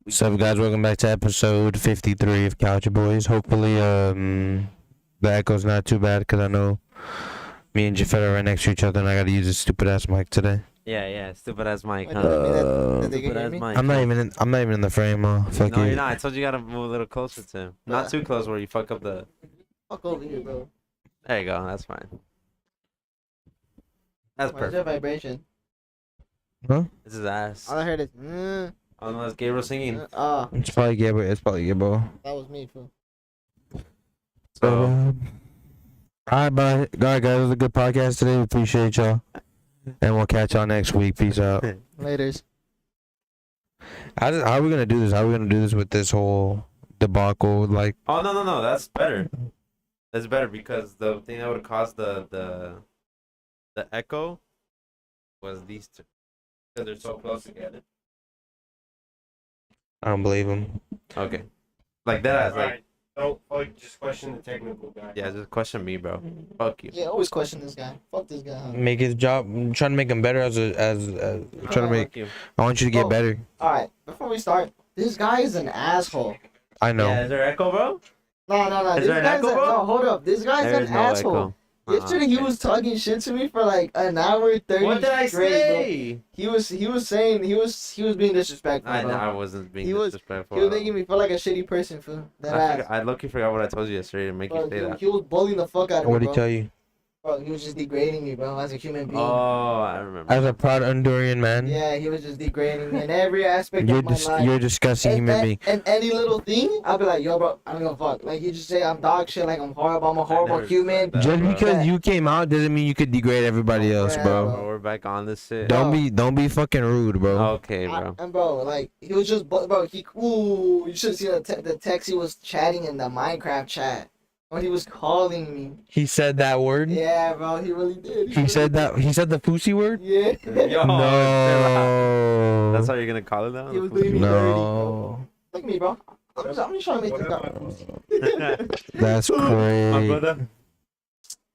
What's up, guys? Welcome back to episode 53 of Couch Boys. Hopefully, the echo's not too bad because I know me and Jafet are right next to each other, and I gotta use this stupid ass mic today. Yeah, stupid ass mic, Wait, huh? did they Stupid hear ass me? mic. I'm not even in the frame, Fuck No, you. you're not. I told you gotta move a little closer to him. Not too close where you fuck up the. Fuck over here, bro. There you go. That's fine. That's Where's perfect. that vibration? Huh? This is ass. All I heard is, Oh no, that's Gabriel singing. It's probably Gabriel. It's probably Gabriel. that was me, fool. So Alright, bye. Alright, guys. It was a good podcast today. We appreciate y'all. And we'll catch y'all next week. Peace out. Laters. How are we gonna do this? How are we gonna do this with this whole debacle? Like, oh no, that's better. That's better because the thing that would have caused the echo was these two because they're so close together. I don't believe him. Okay, like that. Like Alright, don't just question the technical guy. yeah, just question me, bro. Fuck you. Yeah, always question this guy. Fuck this guy. Huh? Make his job. I'm trying to make him better as trying to make. Fuck you. I want you to get Oh. better. All right, before we start, this guy is an asshole. I know. Yeah, is there echo, bro? No. Is This there an guy's echo, bro? no, hold up. This guy's There's an no asshole. echo. Yesterday he okay. was talking shit to me for like an hour 30 What did I straight, say? bro. He was saying he was being disrespectful, I bro. wasn't being He was- disrespectful. He was making me feel like a shitty person, fool. That I, ass. I lucky forgot what I told you yesterday to make you Bro, say that. he was bullying the fuck out of What me, did he bro. tell you? Bro, he was just degrading me, bro, as a human being. Oh, I remember. As a proud Honduran man, Yeah, he was just degrading me in every aspect of my life. you're a disgusting human being. And any little thing, I'll be like, yo, bro, I don't give a fuck. Like, you just say I'm dog shit, like I'm horrible, I'm a horrible never human. said that. Just bro. because you came out doesn't mean you could degrade everybody else, Yeah, bro. Oh, we're back on this shit. Don't be fucking rude, bro. Okay, bro. And bro, like, he was just, bro, you should have seen the text he was chatting in the Minecraft chat. When he was calling me. He said that word. Yeah, bro, he really did. He said that. He said the pussy word. Yeah. Yo, No. That's how you're gonna call it now? He was doing me dirty, bro. No. Look at me, bro. I'm just trying to make this guy. That's My crazy. brother.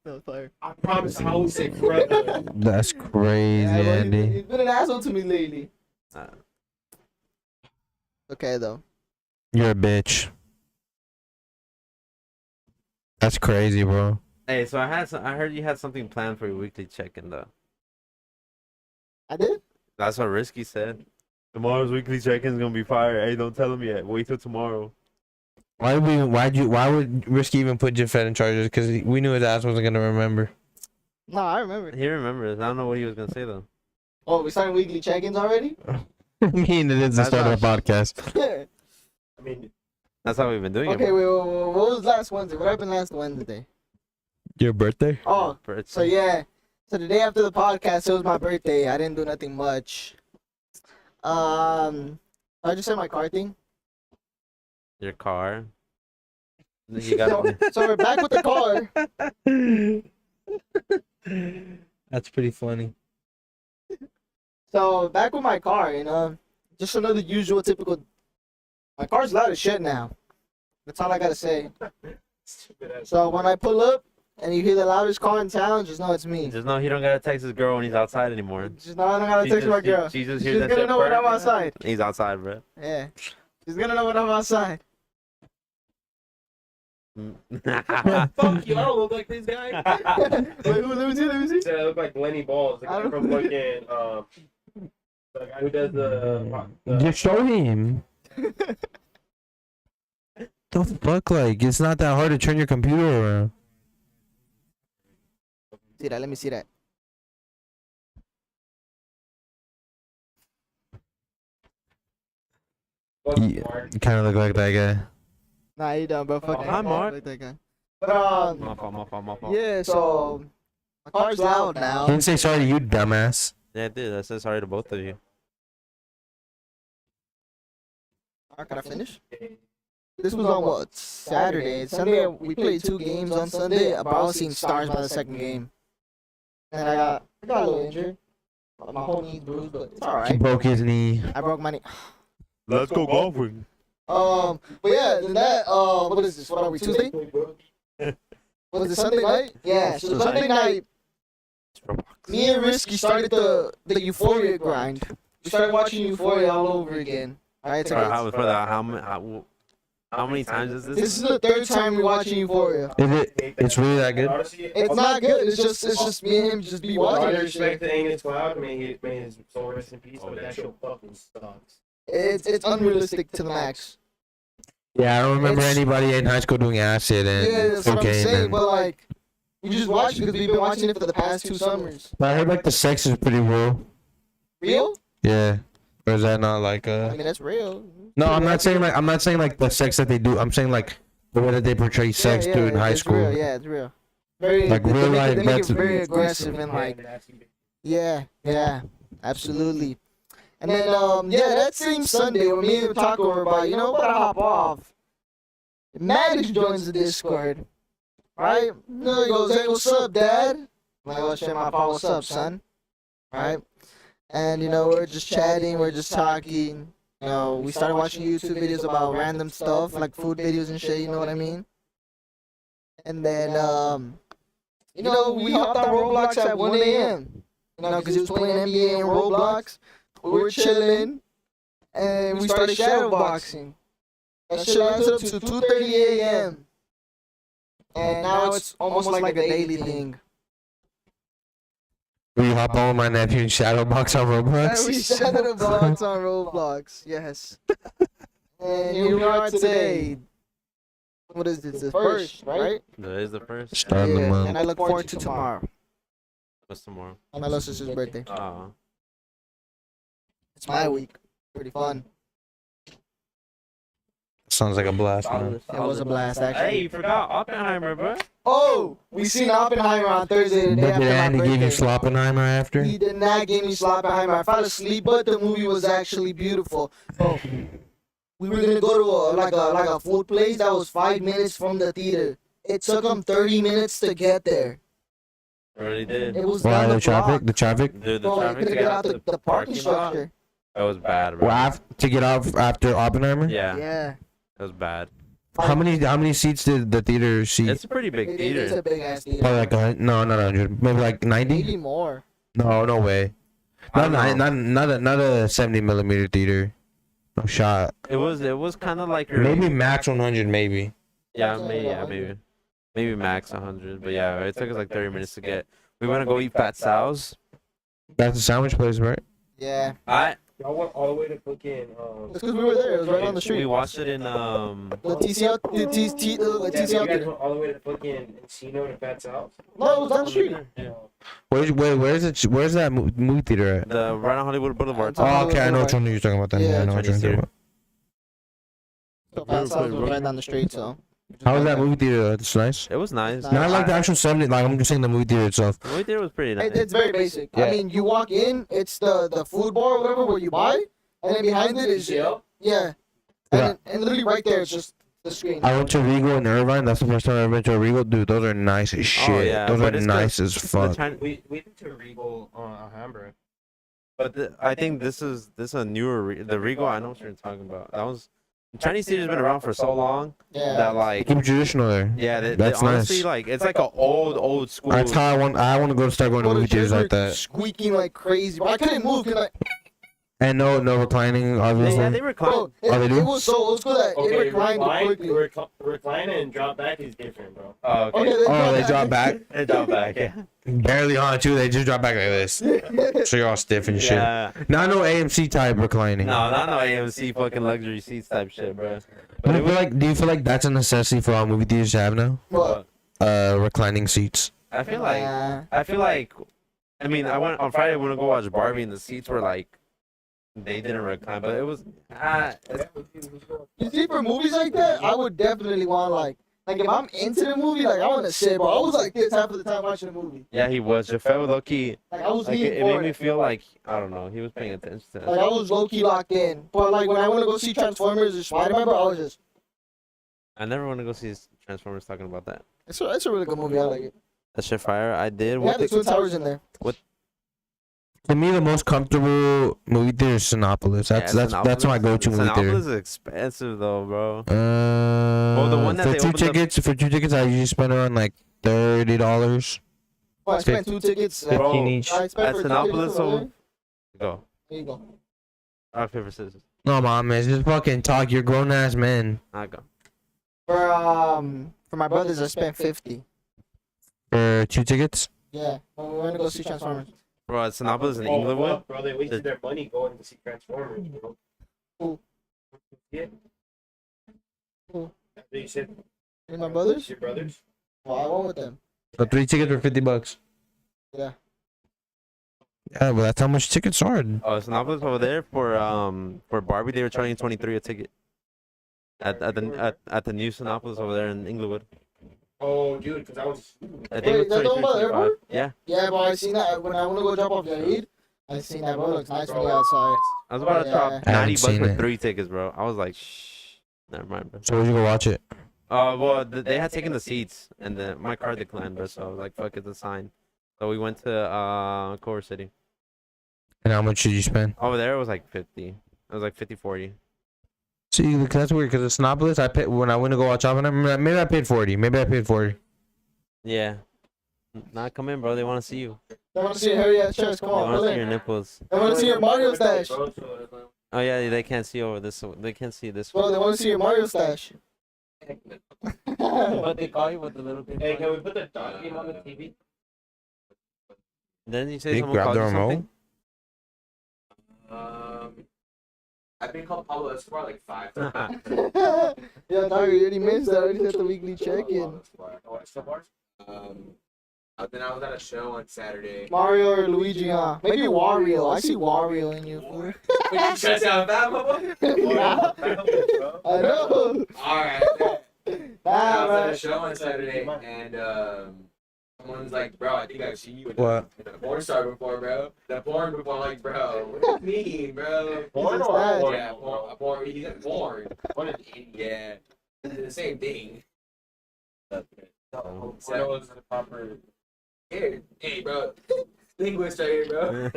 No, fire. I promise I will say brother. That's crazy, Yeah, bro, Andy. he's been an asshole to me lately. Uh, Okay, though. You're a bitch. That's crazy, bro. Hey, so I heard you had something planned for your weekly check-in though. I did? That's what Risky said. Tomorrow's weekly check-in is gonna be fire. Hey, don't tell him yet. Wait till tomorrow. Why would Risky even put Jafet in charge? Because we knew his ass wasn't gonna remember. No, I remember. He remembers. I don't know what he was gonna say though. Oh, we starting weekly check-ins already? Me and it is the start of the podcast. Yeah. I mean, That's how we've been doing Okay, it. wait, what was last Wednesday? What happened last Wednesday? Your birthday? Oh, so yeah. So the day after the podcast, it was my birthday. I didn't do nothing much. I just said my car thing. Your car. You got. So we're back with the car. That's pretty funny. So back with my car, you know, just another usual typical. My car's loud as shit now. That's all I gotta say. stupid ass. So when I pull up and you hear the loudest car in town, just know it's me. Just know he don't gotta text his girl when he's outside anymore. Just know I don't gotta text my girl. She just She's hears that gonna shit know when I'm purr. outside. He's outside, bro. Yeah. She's gonna know when I'm outside. Fuck you, I don't look like this guy. Wait, who, let me see, let me see. Said I look like Lenny Balls, the I guy don't- from fucking, the guy who does the Just show him. The fuck, like, it's not that hard to turn your computer around. See that, let me see that. Yeah. You kind of look like that guy. Nah, you done, bro. Fuck Oh, that. hi, Mark. Like that guy. But, My fault. yeah, so my car's loud now. He didn't say sorry to you, dumbass. Yeah, I did. I said sorry to both of you. Can I finish? This was on what? Saturday. Sunday, we played 2 games on Sunday. But I was seeing stars by the second game. And I got a little injured. My whole knee's bruised, but it's He alright. broke his knee. I broke my knee. Let's go golfing. But yeah, then that, what is this? What are we, Tuesday? Was it Sunday night? Yeah, so Sunday night, me and Risky started the Euphoria grind. We started watching Euphoria all over again. Right, For how many times is this? this is the third time we're watching Euphoria. Is it? It's really that good. Honestly, It's not good. It's just me and him just be All watching due this respect shit. to Angus Cloud, may his soul rest in peace, Oh, but yeah. that show fucking sucks. It's unrealistic to the max. Yeah, I don't remember It's- anybody in high school doing acid and Yeah, that's what I'm cocaine. saying. And, But like, we just watch it because we've been watching it for the past 2 summers. but I heard like the sex is pretty real. Real? Yeah. Or is that not like I mean, that's real. No, I'm not saying like the sex that they do. I'm saying like the way that they portray sex too in high it's school. Real. Yeah, it's real. Very Like, they real make life, it, they make it that's- very aggressive and like yeah, absolutely. And then that same Sunday when me and Taco were about, gotta hop off. Maddox joins the Discord. Right? No, he goes, hey, what's up, Dad? I'm like, oh shit, my fault, what's up, son? Right? And we're just chatting, we're just talking. We started watching YouTube videos about random stuff, like food videos and shit, you know what I mean? And then we hopped on Roblox at 1 a.m. Because he was playing NBA and Roblox. We were chilling, and we started shadowboxing. That shit lasted up to 2:30 a.m. And now it's almost like a daily thing. We hop on with my nephew and shadowbox on Roblox. We shadowbox on Roblox, yes. And here we are today. What is this? The first, right? That is the first. Start of the month. And I look forward to tomorrow. What's tomorrow? My little sister's birthday. Oh. It's my week. Pretty fun. Sounds like a blast, man. It was a blast, Hey, actually. you forgot Oppenheimer, bro. Oh, we seen Oppenheimer on Thursday, the day But after did my Andy give you birthday. Sloppenheimer after? He did not give me Sloppenheimer. I fell asleep, but the movie was actually beautiful. Oh, we were gonna go to a food place that was 5 minutes from the theater. It took him 30 minutes to get there. Already did. It was Why down the the traffic? block. The traffic? Dude, the Bro, I traffic couldn't to get get out the parking lot. structure. That was bad, bro. Well, to get out after Oppenheimer? Yeah, Yeah. that was bad. How many seats did the theater seat? It's a pretty big It's theater. a big ass theater. Probably like no, not 100. Maybe like 90. Maybe more. No, no way. I Not don't know. not a 70 millimeter theater. No shot. It was kind of like your Maybe max 100. Maybe. maybe max 100. But yeah, it took us like 30 minutes to get. We want to go eat Fat Sal's. That's a sandwich place, right? Yeah. Y'all went all the way to fucking It's because we were there. It was right on the We street. watched it in The TCL, the TCL you guys theater. went all the way to fucking Encino to Fat's house. No, it was down the street. Yeah. Where's that movie theater at? the right on Hollywood Boulevard. Oh, Oh, okay, I know which one you're talking about. Then. Yeah, I know which one you're talking about. So Pat's house was right down the street, so. How was that movie theater? It's nice. It was nice. Nice. Not like the actual 70. Like I'm just saying the movie theater itself. The movie theater was pretty nice. It's very basic. Yeah. I mean, you walk in, it's the food bar or whatever where you buy, and then behind it is TCL? yeah, Yeah. and literally right there it's just the screen. I went to Regal in Irvine. That's the first time I ever been to a Regal. Dude, those are nice as shit. yeah, Those but are it's nice as The fuck. We went to Regal on Alhambra. But I think this is a newer the Regal. I know what you're talking about. That was Chinese theater's been around for so long Yeah. that like Keep it traditional there. yeah, That's honestly nice. like it's like an old school. That's how I want to go to start going to Bro, the movie theaters chairs like were that. squeaking like crazy. But I couldn't move because And no reclining, Yeah, obviously. they recline. bro, Oh, they do? it was so old school that it reclined quickly. Recline and drop back is different, bro. Oh, okay. Okay, Oh, they drop back. They drop back. Yeah. Barely on too. They just drop back like this. So you're all stiff and shit. Yeah. Not no AMC type reclining. No, not no AMC fucking luxury seats type shit, bro. Do you feel like? Do you feel like that's a necessity for all movie theaters to have now? What? Reclining seats. I feel like Nah. I mean, I went on Friday. I went to go watch Barbie, and the seats were like they didn't recline, but it was You see, for movies like that, I would definitely want like if I'm into the movie, like I want to sit, bro. I was like this half of the time watching the movie. yeah, he was. Jafel low-key, Like I was like leaning it made forward. me feel like I don't know. He was paying attention to Like I it. was low key locked in. But like when I want to go see Transformers or Spider-Man, bro, I was just. I never want to go see Transformers talking about that. It's a really good movie. I like it. That shit fire. I did. They What have the Twin Towers in there. To me, the most comfortable movie theater is Cinépolis. That's my go-to movie theater. Cinépolis is expensive though, bro. The one that they for opened up- for 2 tickets, I usually spend around like $30. Oh, I spent 2 tickets. 15 each. I spent At for Cinépolis, tickets, so- over there. Go. There you go. Rock paper scissors. No, mom, it's just fucking talk. You're grown ass man. I go. For my brothers, I spent 50. For 2 tickets. Yeah, when we went to go see Transformers. Bro, at Sinopolis in Oh, Inglewood. fuck, bro, they wasted their money going to see Transformers, bro. Who? Yeah. Who? You said And my brothers? your brothers? Well, I went with them. So 3 tickets for $50. Yeah. Yeah, but that's how much tickets are. Oh, Sinopolis over there for Barbie, they were charging 23 a ticket. At the new Sinopolis over there in Inglewood. Oh, dude, because I was. I think Wait, it was that the one by the 23, airport? Yeah. Yeah, but I seen that when I want to go drop off Yair. I seen that, bro. It looks nice when you outside. I was about to drop Yeah. I haven't 90 bucks seen for it. 3 tickets, bro. I was like, shh. Never mind, bro. So where'd you go watch it? Well, they had taken the seats, and my card declined, bro. So I was like, fuck, it's a sign. So we went to Culver City. And how much did you spend? Over there, it was like 50. It was like 50, 40. See, look, that's weird because it's Sinopolis. I paid when I went to go watch Oppenheimer. Maybe I paid 40. Maybe I paid 40. Yeah. Nah, come in, bro. They want to see you. I want to see your hairy ass chest. Come They on, want pull to see your in. nipples. I want to see your Mario stash. Oh yeah, they can't see over this. They can't see this Bro, one. they want to see your Mario stash. What they call you with the little Hey, can we put the dog game on the TV? Then you say They someone grab called the you remote? something? I've been called Pablo Escobar like 5 times. Yeah, dog, you already missed that. I already said the weekly check-in. Then I was at a show on Saturday. Mario or Luigi, huh? Maybe Wario. I see Wario in you, fool. You shut down that motherfucker? I know. Alright. I Nah, was at man. a show on Saturday and someone's like, bro, I think I've seen you in What? a porn star before, bro. The porn before, I'm like, bro, what do you mean, bro? Porn What's or that? porn? Yeah, porn. He said porn. Porn is yeah. It's the same thing. Oh. Porn is the proper. Hey, bro. Linguist right here, bro.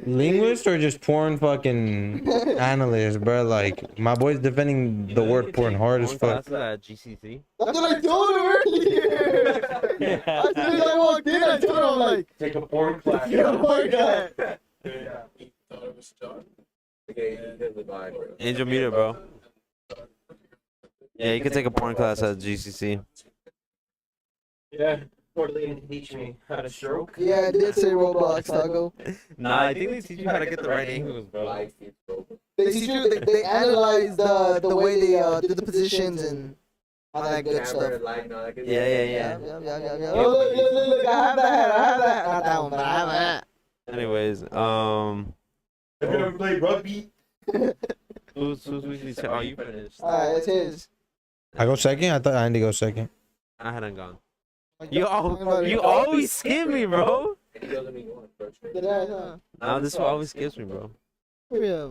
Linguist or just porn fucking analyst, bro? Like my boy's defending the word porn hard as fuck. Classes at GCC. That's what I told him earlier. As soon as I walked in, I told him, I'm like, Take a porn class. yo, my God. Yeah. He thought it was John. Okay, he did the vibe, bro. Angel Meter, bro. Yeah, you can take a porn class at GCC. Yeah. Or they didn't teach me how to stroke. Yeah, I did say Roblox, Tago. Nah, I think they teach you how to get the right angles, bro. Life is broken. They teach you, they analyze the way they do the positions and all that good stuff. Camera, light, and all that good Yeah, yeah, Yeah, yeah. yeah, yeah. Oh, look, I have that. Not that one, but I have that. Anyways, Have you ever played rugby? who's weekly check? Oh, you finished. Alright, it's his. I go second. I thought I had to go second. I hadn't gone. Like, You always skip me, bro. And he goes, let me go on, bro. Did I, huh? Nah, this one always skips me, bro. Yeah.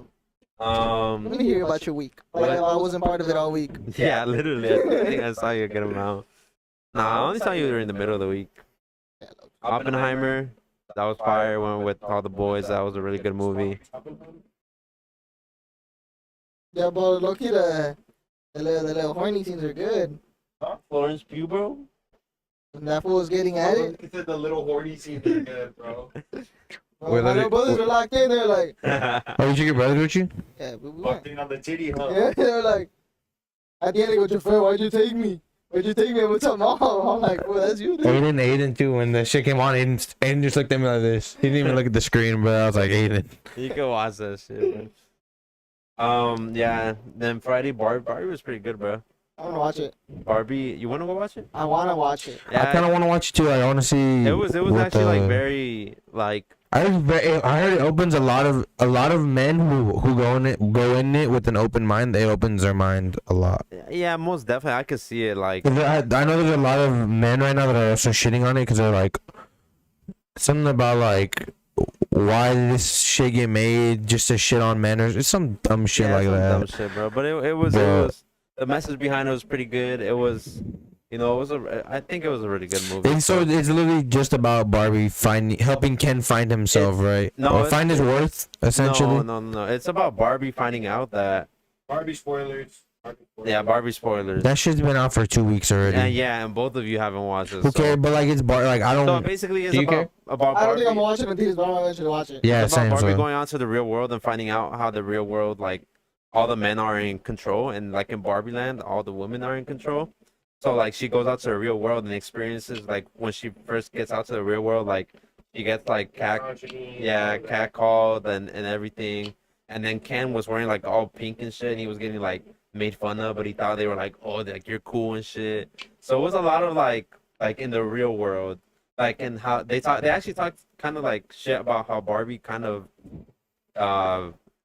Let me hear about your week. Like, I wasn't part of it all week. Yeah, literally. I think I saw you a good amount. Nah, I only saw you during the middle of the week. Oppenheimer, that was fire. Went with all the boys. That was a really good movie. Yeah, but look at the little horny scenes are good. Florence Pugh, bro. And that fool was getting at it. He said the little horny scenes are good, bro. Wait, My let little it- brothers were locked in. They're like, Oh, you took your brother with you? yeah, we went. Fucked in on the titty, huh? Yeah, they're like, at the end they go, Jafar, why'd you take me? Why'd you take me? What's up, mom? I'm like, well, that's you, dude. Aiden too. When the shit came on, Aiden just looked at me like this. He didn't even look at the screen, bro. I was like, Aiden. You can watch that shit, bro. Yeah. Then Friday, Barbie was pretty good, bro. I want to watch it. Barbie, you want to go watch it? I want to watch it. I kind of want to watch it too. Like, I want to see. It was what actually like the- very like. I heard it opens a lot of men who go in it with an open mind. It opens their mind a lot. Yeah, most definitely. I could see it like. 'Cause I know there's a lot of men right now that are also shitting on it because they're like something about like why did this shit get made just to shit on men or it's some dumb shit Yeah, like some that. dumb shit, bro. But it was the message behind it was pretty good. It was, it was I think it was a really good movie. And so it's literally just about Barbie helping Ken find himself, right? no, or it's- find his worth, essentially. No. It's about Barbie finding out that Barbie spoilers. Barbie spoilers. That shit's been out for 2 weeks already. And both of you haven't watched it. Who cares? But like it's like I So don't. basically, it's Do you care? about I don't Barbie. think I'm watching it in theaters, but I'm eventually watch it. Yeah, It's about same. Barbie So. going out to the real world and finding out how the real world like all the men are in control, and like in Barbie Land, all the women are in control. So like she goes out to the real world and experiences like when she first gets out to the real world, like she gets like catcalled and everything. And then Ken was wearing like all pink and shit, and he was getting like made fun of, but he thought they were like, oh, like you're cool and shit. So it was a lot of like in the real world, like and how they actually talked kind of like shit about how Barbie kind of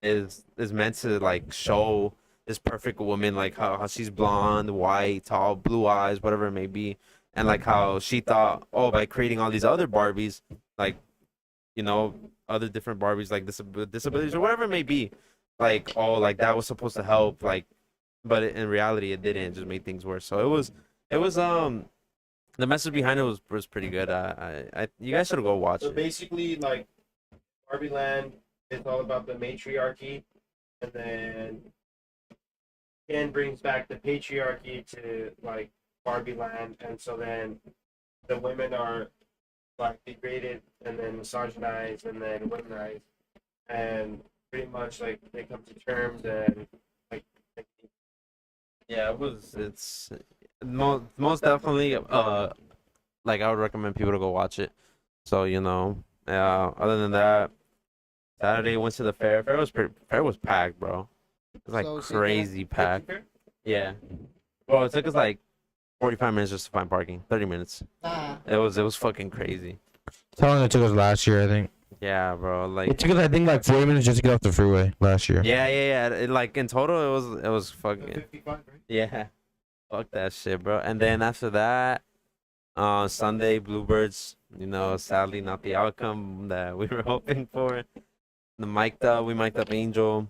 is meant to like show this perfect woman, like how she's blonde, white, tall, blue eyes, whatever it may be, and like how she thought, oh, by creating all these other Barbies, like other different Barbies like disabilities or whatever it may be, like like that was supposed to help, like, but in reality it didn't. It just made things worse. So it was the message behind it was pretty good. You guys should go watch So it. basically, like, Barbie Land is all about the matriarchy, and then Ken brings back the patriarchy to like Barbie Land, and so then the women are like degraded and then misogynized and then womenized, and pretty much like they come to terms and like Yeah, it's most definitely like I would recommend people to go watch it. So other than that, Saturday went to the fair. Fair was packed, bro. It was like So, see, crazy packed. Yeah. Bro, it took us like 45 minutes just to find parking. 30 minutes. Nah. It was fucking crazy. How long it took us last year, I think. Yeah, bro. It Like took us, I think, like 40 minutes just to get off the freeway last year. yeah. Like in total it was fucking 55, right? yeah. Fuck that shit, bro. And then after that, Sunday Bluebirds, sadly not the outcome that we were hoping for. We mic'd up Angel.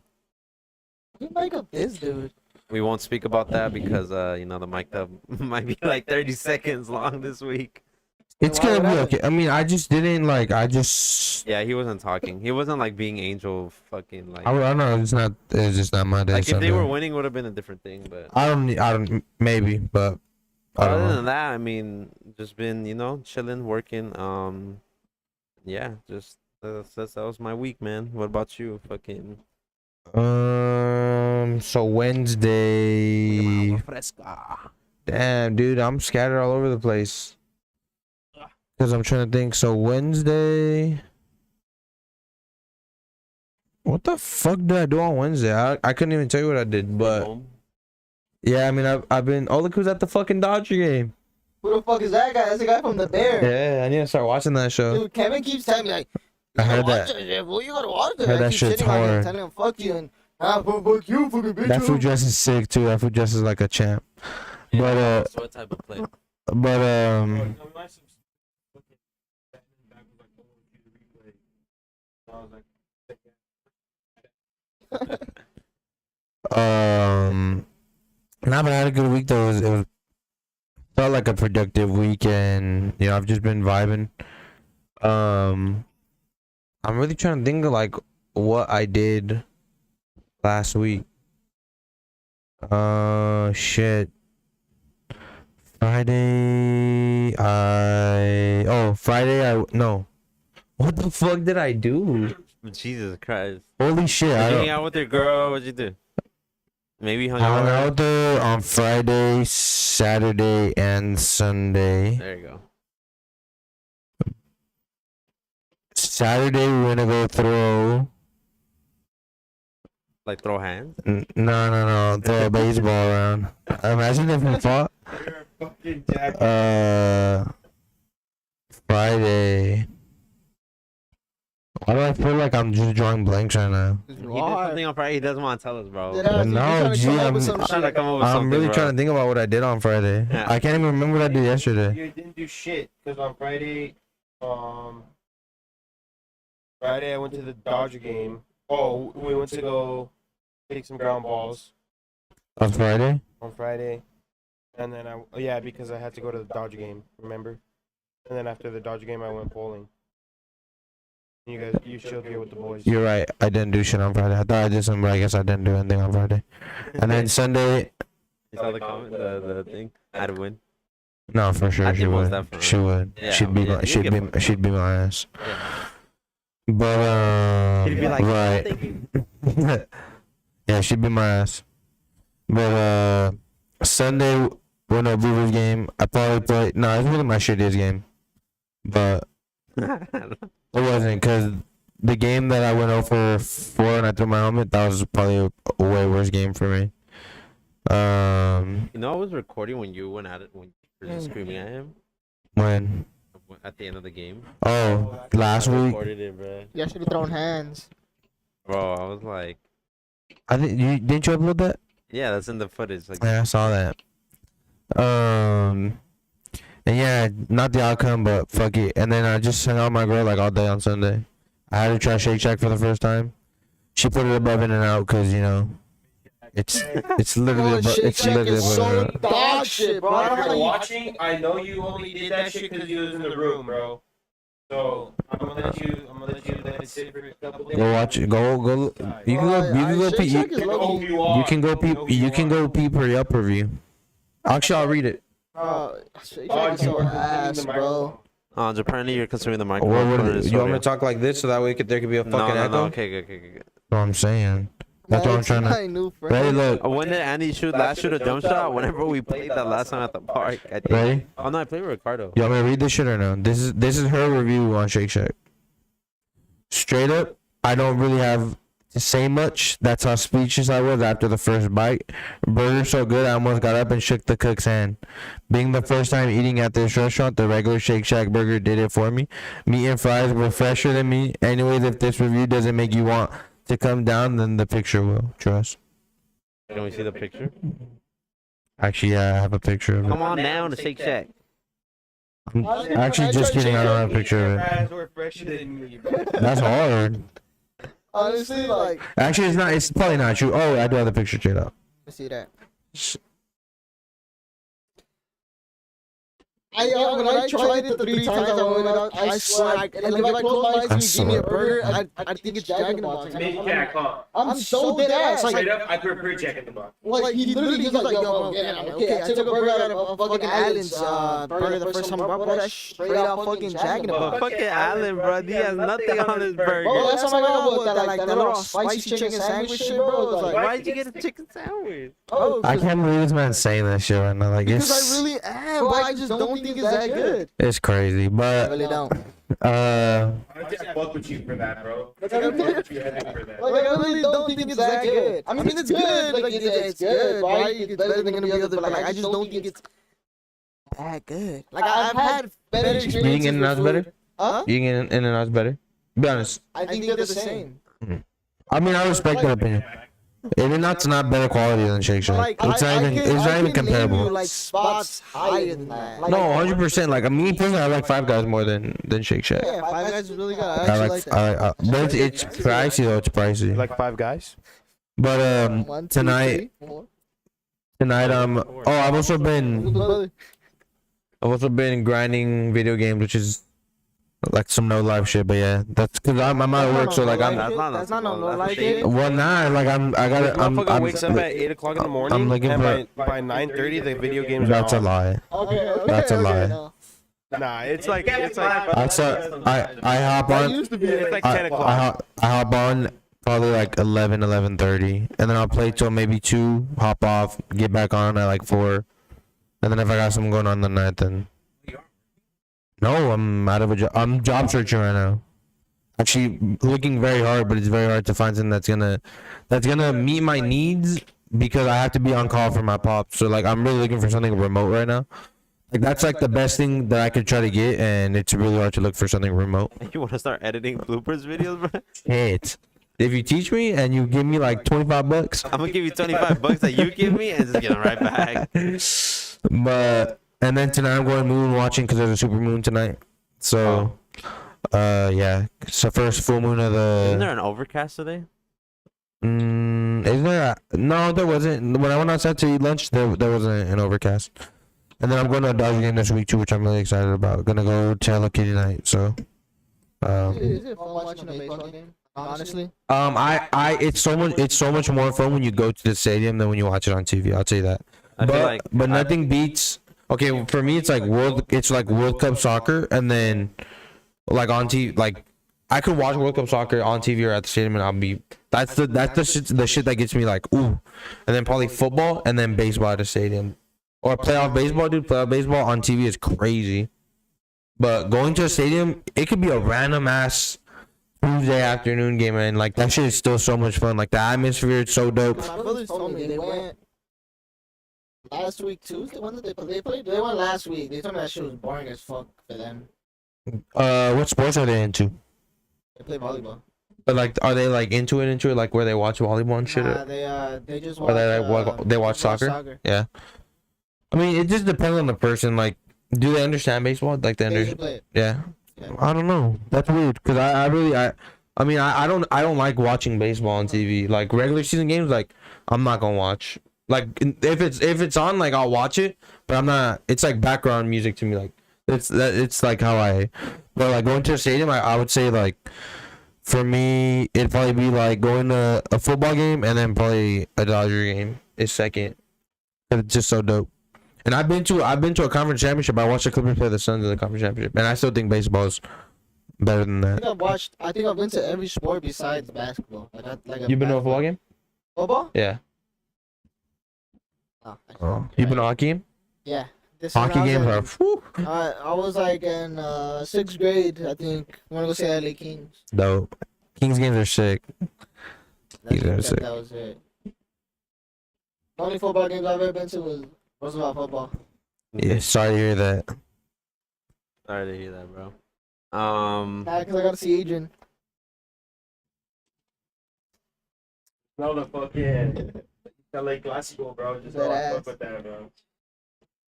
You make up this dude. We won't speak about that because the mic'd up might be like 30 seconds long this week. It's Why gonna would be I- okay. I mean, I just didn't like. I just. Yeah, he wasn't talking. He wasn't like being Angel fucking like. I don't know. It's not. It's just not my day. Like if they Sunday. were winning, would have been a different thing. But I don't. Maybe, but. I don't other know. than that, I mean, just been chilling, working. Yeah, just that was my week, man. What about you? Fucking. So Wednesday. Damn, dude, I'm scattered all over the place. Cause I'm trying to think. So Wednesday. What the fuck did I do on Wednesday? I couldn't even tell you what I did, but Home. yeah, I mean, I've been. Oh, look who's at the fucking Dodger game. Who the fuck is that guy? That's the guy from the Bear. Yeah, I need to start watching that show. Dude, Kevin keeps telling me like, I you heard gotta watch that. that shit, fool. You gotta watch it. Heard I that keep shit's shitting on him, hard. telling him fuck you and fuck you, fucking bitch. That food dress is sick too. That food dress is like a champ. But So what type of play? Nah, but I had a good week though. It was felt like a productive week, and I've just been vibing. I'm really trying to think of like what I did last week. Shit. Friday no. What the fuck did I do? Jesus Christ! Holy shit! Did I you don't. hang out with your girl? What'd you do? Maybe hung I out. hung with her? out there on Friday, Saturday, and Sunday. There you go. Saturday we were gonna go throw. Like throw hands. No, throw a baseball around. Imagine if we fought. Friday. Why do I feel like I'm just drawing blanks right now? He did something on Friday. He doesn't want to tell us, bro. Did I? No, gee, I'm trying to come up with I'm something, really bro. trying to think about what I did on Friday. Yeah. I can't even remember what I did yesterday. You didn't do shit because on Friday I went to the Dodger game. Oh, we went to go take some ground balls On Friday? on Friday, and then because I had to go to the Dodger game. Remember? And then after the Dodger game, I went bowling. You chilled here with the boys. You're right. I didn't do shit on Friday. I thought I did something, but I guess I didn't do anything on Friday. And then Sunday, You saw the comment, the thing. I'd win. no, for sure I she think most would. definitely. She would. Yeah, she'd be. yeah, My, you she'd get be. fucked She'd be my ass. Yeah. But He'd be like, right. thank you. Yeah, she beat my ass. But Sunday when no Beavers game, I probably played. No, it wasn't my shittiest game, but it wasn't because the game that I went over 4 and I threw my helmet. That was probably a way worse game for me. You know, I was recording when you went at it when you were just screaming at him When at the end of the game. last I week, recorded it, bro. You should have thrown hands. Bro, I was like, I think you didn't you upload that? yeah, that's in the footage. Like, Yeah, I saw that. And yeah, not the outcome, but fuck it. And then I just hung out with my girl like all day on Sunday. I had to try Shake Shack for the first time. She put it above In and Out because you know, it's literally Oh, Shake it's Shack literally is above In so and Out. dog shit, bro. I don't know If how you're you- watching, I know you only did that shit because you was in the room, bro. So I'm gonna let you let it sit for a couple days. Go watch it. Go. You can go. You can go. Shake Pee, Shack you, is low-key- you can go. Pee, you can go. Pee per Yelp review. Actually, I'll read it. Shake Shack is so ass, bro. apparently you're consuming the What, microphone. what, for this you want me audio. to talk like this so that way there could be a fucking No, echo? okay, good. That's what I'm saying. That's what I'm trying to. I knew, bro. Ready? Look. When did Andy shoot a jump shot? Whenever we played that last time at the park, I think. Ready? Oh no, I played with Ricardo. You want me to read this shit or no? This is her review on Shake Shack. Straight up, I don't really have to say much. That's how speechless I was after the first bite. Burger so good I almost got up and shook the cook's hand. Being the first time eating at this restaurant, the regular Shake Shack burger did it for me. Meat and fries were fresher than me. Anyways, if this review doesn't make you want to come down, then the picture will. Trust. Can we see the picture? Actually, yeah, I have a picture of it. Come on down to Shake Shack. I'm actually just kidding. I don't have a picture of it. Fries were fresher than me, bro. That's hard. Honestly, like, Actually, it's not. It's probably not true. Oh, I do have the picture straight up. let's see that. When I tried it the 3 times I went out, I swear, like if I close my eyes and you give me a burger, I think it's Jack in the Box. Maybe Jack, huh? I'm so dead ass. Straight Like, up, I prefer Jack in the Box. he literally was like, yo, bro, yeah, okay, I took a burger out of fucking Allen's burger the first time, bro, that straight out fucking Jack in the But Box. fucking Allen, bro, he has nothing on his burger. Bro, last time I got with that little spicy chicken sandwich shit, bro. It was like, Why'd you get a chicken sandwich? oh, I can't believe this man's saying that shit right now. Like because it's I really am, but I just don't think it's that good. it's crazy. I But really don't. uh, I fuck with you for that, bro. I fuck with you heavy for that. Like, I really don't think it's that good. I mean, it's good. Like, it's good, right? It's better than gonna be other, but like, I just don't think it's that good. Like, I've had better experiences. eating In and Out's with better. food. Huh? Eating In and Out's better. Be honest. I think they're the same. I mean, I respect that opinion. In and Out's not better quality than Shake Shack. Like, It's not even. It's not even can name you, comparable. like spots higher than that. Like, No, 100%. Like me personally, I like Five Guys more than Shake Shack. Yeah, Five Guys is really good. I I actually like. like that. I like. But it's pricey though. It's pricey. Like Five Guys? But 1, 2, tonight. 3, 4. Tonight Oh, I've also been. Brother. I've also been grinding video games, which is like some no life shit. But yeah, that's because I'm out of work, so like I'm. That's not no like shit. it. Well, nah, like I gotta. Motherfucker wakes up at 8 o'clock in the morning, looking and by 9:30 the video games That's are a on. lie. Okay, That's a lie. no. Nah, it's like I hop That on. used to be it's like 10 o'clock. I hop on probably like 11:30, and then I'll play till maybe 2. Hop off, get back on at like 4, and then if I got something going on the night, then. No, I'm out of a job. I'm job searching right now. Actually, looking very hard, but it's very hard to find something that's gonna meet my needs because I have to be on call for my pops. So like, I'm really looking for something remote right now. Like that's like the best thing that I could try to get, and it's really hard to look for something remote. You want to start editing bloopers videos, bro? Shit. If you teach me and you give me like $25, I'm gonna give you $25 that you give me and just get it right back. but and then tonight I'm going moon watching because there's a super moon tonight. So, yeah, it's the first full moon of Isn't there the. an overcast today? Is there? No, there wasn't. When I went outside to eat lunch, there wasn't an overcast. And then I'm going to a Dodger game this week too, which I'm really excited about. Gonna go to Hello Kitty night. So, Is it fun watching a baseball game? Honestly. it's so much more fun when you go to the stadium than when you watch it on TV. I'll tell you that. I feel like But nothing beats. Okay, for me it's like World Cup soccer, and then like on TV, like I could watch World Cup soccer on TV or at the stadium, and I'll be. That's the shit that gets me like ooh, and then probably football and then baseball at the stadium, or playoff baseball, dude. Playoff baseball on TV is crazy, but going to a stadium, it could be a random ass Tuesday afternoon game, and like that shit is still so much fun. Like the atmosphere is so dope. My brothers told me they went last week Tuesday. When did they play? They played. They went last week. They told me that shit was boring as fuck for them. What sports are they into? They play volleyball. But like, are they like into it, like where they watch volleyball and shit? Nah, they just Or watch. they like they watch soccer? Yeah. I mean, it just depends on the person. Like, do they understand baseball? Like, they They understand? should play it. Yeah. Yeah. I don't know. That's weird. Cause I really mean I don't like watching baseball on TV. Like regular season games, like I'm not gonna watch. Like if it's on, like I'll watch it, but I'm not. It's like background music to me. Like it's like how I. But like going to a stadium, I would say like for me it'd probably be like going to a football game and then probably a Dodger game is second. 'Cause it's just so dope. And I've been to a conference championship. I watched the Clippers play the Suns in the conference championship, and I still think baseball is better than that. I think I've been to every sport besides basketball. You've been to a football game? Football? Yeah. No, actually, Oh. You've been to a hockey game? Yeah. This is Hockey when I games was are whew, in- I was like in 6th grade, I think. I want to go see LA Kings. dope. Kings games are sick. That was it. The only football games I've ever been to was Roosevelt football. Yeah, sorry to hear that. Sorry to hear that, bro. Nah, because I got to see Adrian. No, the fucking LA Clasico, bro. Just That don't ass. fuck with that, bro.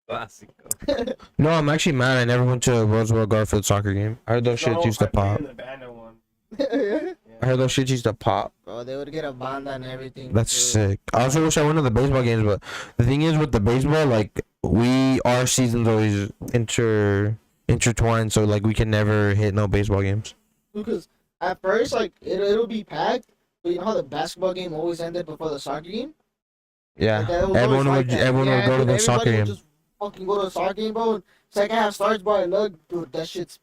Classico. No, I'm actually mad I never went to a Roosevelt Garfield soccer game. I heard those shits used to I played pop. in the Bandit one. Yeah. I heard those shits used to pop. Bro, they would get a banda and everything. That's too. sick. I also wish I went to the baseball games, but the thing is with the baseball, like our seasons always intertwined, so like we can never hit no baseball games. Because at first, like, it'll be packed, but you know how the basketball game always ended before the soccer game? Yeah, Like, that was everyone always would like that. everyone would go to dude, the soccer everybody would game. just fucking go to the soccer game, bro. Second half starts, bro. Look, dude, that shit's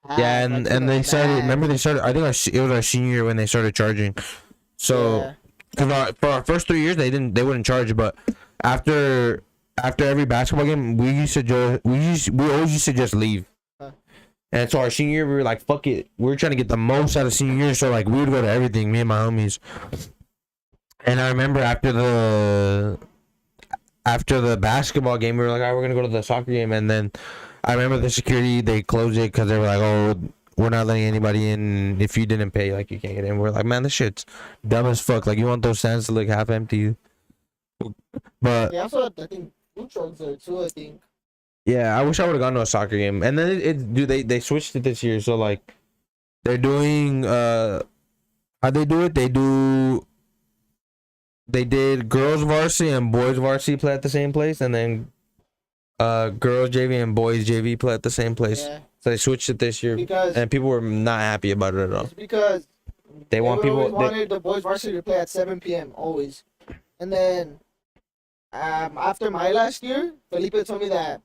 packed. Yeah, like, to and the they started. back. Remember they started. I think it was our senior year when they started charging. So. Yeah. Cause for our first 3 years they wouldn't charge, but after every basketball game we always used to just leave. Huh. And so our senior year we were like fuck it, we were trying to get the most out of senior year, so like we would go to everything, me and my homies. And I remember after the basketball game we were like, all right, we're gonna go to the soccer game, and then I remember the security they closed it because they were like, oh, we're not letting anybody in. If you didn't pay, like, you can't get in. We're like, man, this shit's dumb as fuck. Like, you want those stands to look half empty. But They also had, I think, food trucks there too, I think. yeah, I wish I would have gone to a soccer game. And then they switched it this year. So like, they're doing how they do it? They did girls varsity and boys varsity play at the same place, and then girls JV and boys JV play at the same place. Yeah. So they switched it this year, Because and people were not happy about it at all. it's because They want would always people. wanted the boys varsity to play at 7 p.m. always. And then after my last year, Felipe told me that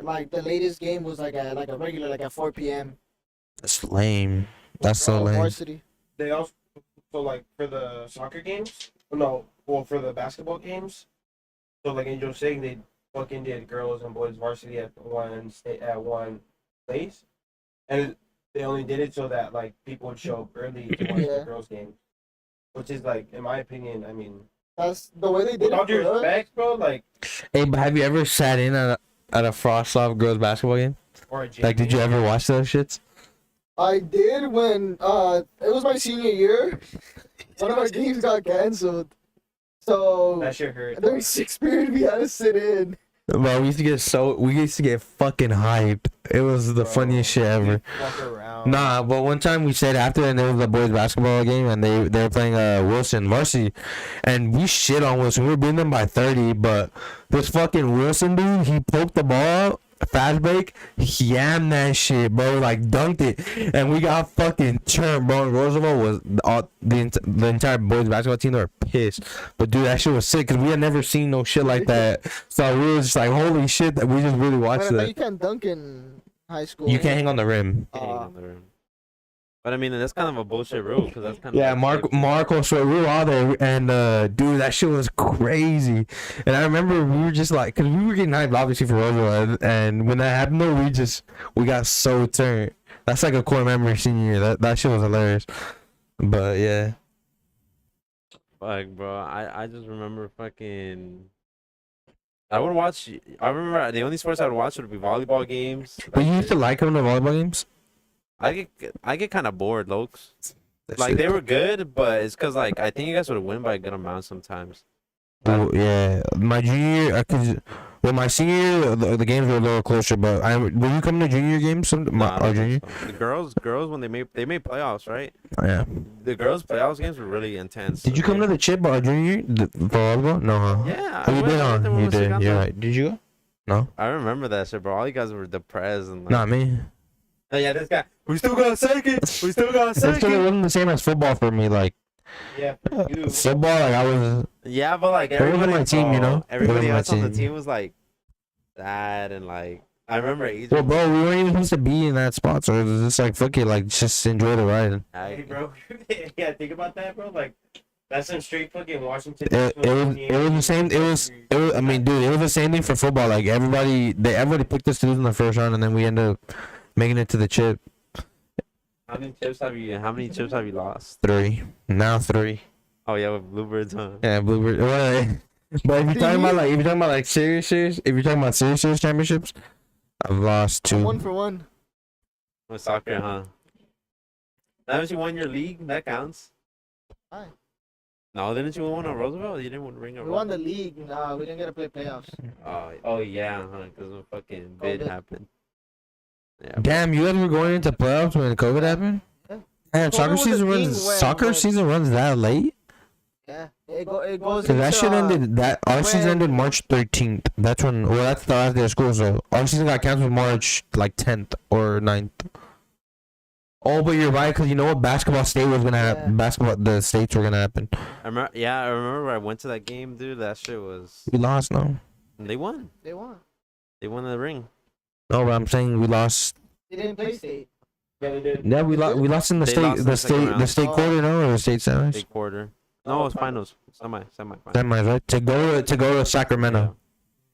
like the latest game was like a regular like at 4 p.m. That's lame. That's so lame. Varsity. They also, so like for the soccer games, no, well for the basketball games, so like Angel was saying, they fucking did girls and boys varsity at one place, and they only did it so that like people would show up early to watch Yeah. the girls games, which is like, in my opinion, I mean, That's the way they did with all it. due For us. respect, bro, like, Hey, but have you ever sat in at a Frost Off girls basketball game? or a gym Like, did you ever watch those shits? I did when it was my senior year. One of our games got canceled. So That shit hurt. during 6th period we had to sit in. Bro, we used to get fucking hyped. It was the Bro, funniest shit ever. Walk around. Nah, but one time we stayed after, and there was a boys basketball game, and they were playing Wilson varsity, and we shit on Wilson. We were beating them by 30, but this fucking Wilson dude, he poked the ball, fast break, yammed that shit, bro, like dunked it, and we got fucking turned, bro. And Roosevelt was the entire boys basketball team. They were pissed, but dude, that shit was sick because we had never seen no shit like that. So we were just like, holy shit, that we just really watched But that. you can't dunk in high school. You can't hang on the rim. Uh, But I mean, that's kind of a bullshit rule because that's kind of Yeah, like, Marco so we were all there, and dude, that shit was crazy. And I remember we were just like, cause we were getting hyped obviously for Roosevelt, and when that happened though, we got so turned. That's like a core memory senior year. That shit was hilarious. But yeah, Fuck, bro. I just remember fucking. I would watch. I remember the only sports I would watch would be volleyball games. but you used to like coming to volleyball games. I get kind of bored, Lokes. That Like shit- they were good, but it's cause like I think you guys would win by a good amount sometimes. Well, yeah, my junior year, my senior year, the games were a little closer. But were you coming to junior games? Nah, I Our don't junior? think so. The girls when they made playoffs, right? Yeah. The girls playoffs games were really intense. Did you come to the chip our junior year for volleyball? No, huh? Yeah. Oh, you I did, went huh? there when You we did. got You're there. right. Did you go? No. I remember that shit, bro. All you guys were depressed and like. Not me. Oh, yeah, this guy. We still got second. We still got It still wasn't the same as football for me. Like Yeah, for you. football, like I was. Yeah, but like It wasn't everybody, my team, you know? Everybody It wasn't my else on the team. team was like sad and like I remember Adrian. Well, bro, we weren't even supposed to be in that spot, so it was just like fuck it, like just enjoy the ride. Hey, bro. Yeah, think about that, bro. Like, that's some straight fucking Washington. It was the same. It was. I mean, dude, it was the same thing for football. Like everybody picked us to lose in the first round, and then we ended up making it to the chip. How many chips have you lost? 3. Now 3. Oh yeah, with Bluebirds, huh? Yeah, Bluebird. Well, but if you're talking about serious, if you're talking about serious championships, I've lost 2. 1 for 1. With soccer, huh? Haven't you won your league? That counts. Aye. No, didn't you win a Roosevelt? You didn't ring a We won the Roosevelt? league. Nah, we didn't get to play playoffs. Oh yeah, huh? Because the fucking bid COVID. happened. Yeah. Damn, you guys were going into playoffs when COVID happened. Yeah. Damn, COVID was a thing when- soccer when- season runs that late. Yeah, it goes. Cause that into, shit ended. Our season when- ended March 13th. That's when. Well, that's the last day of school. So our season got canceled March like 10th or 9th. Oh, but you're right. Cause you know what, basketball state was gonna Yeah. happen. Basketball, the states were gonna happen. I remember I went to that game, dude. That shit was. We lost, no. They won. They won. They won the ring. No, but I'm saying we lost. They didn't play state. Yeah, they did. Yeah, we lost. We lost in the They state. lost in The the second state. The round. state Oh. quarter, no, or the state semis. Big quarter. No, it was finals. Semi final. Semis, right? To go to Sacramento.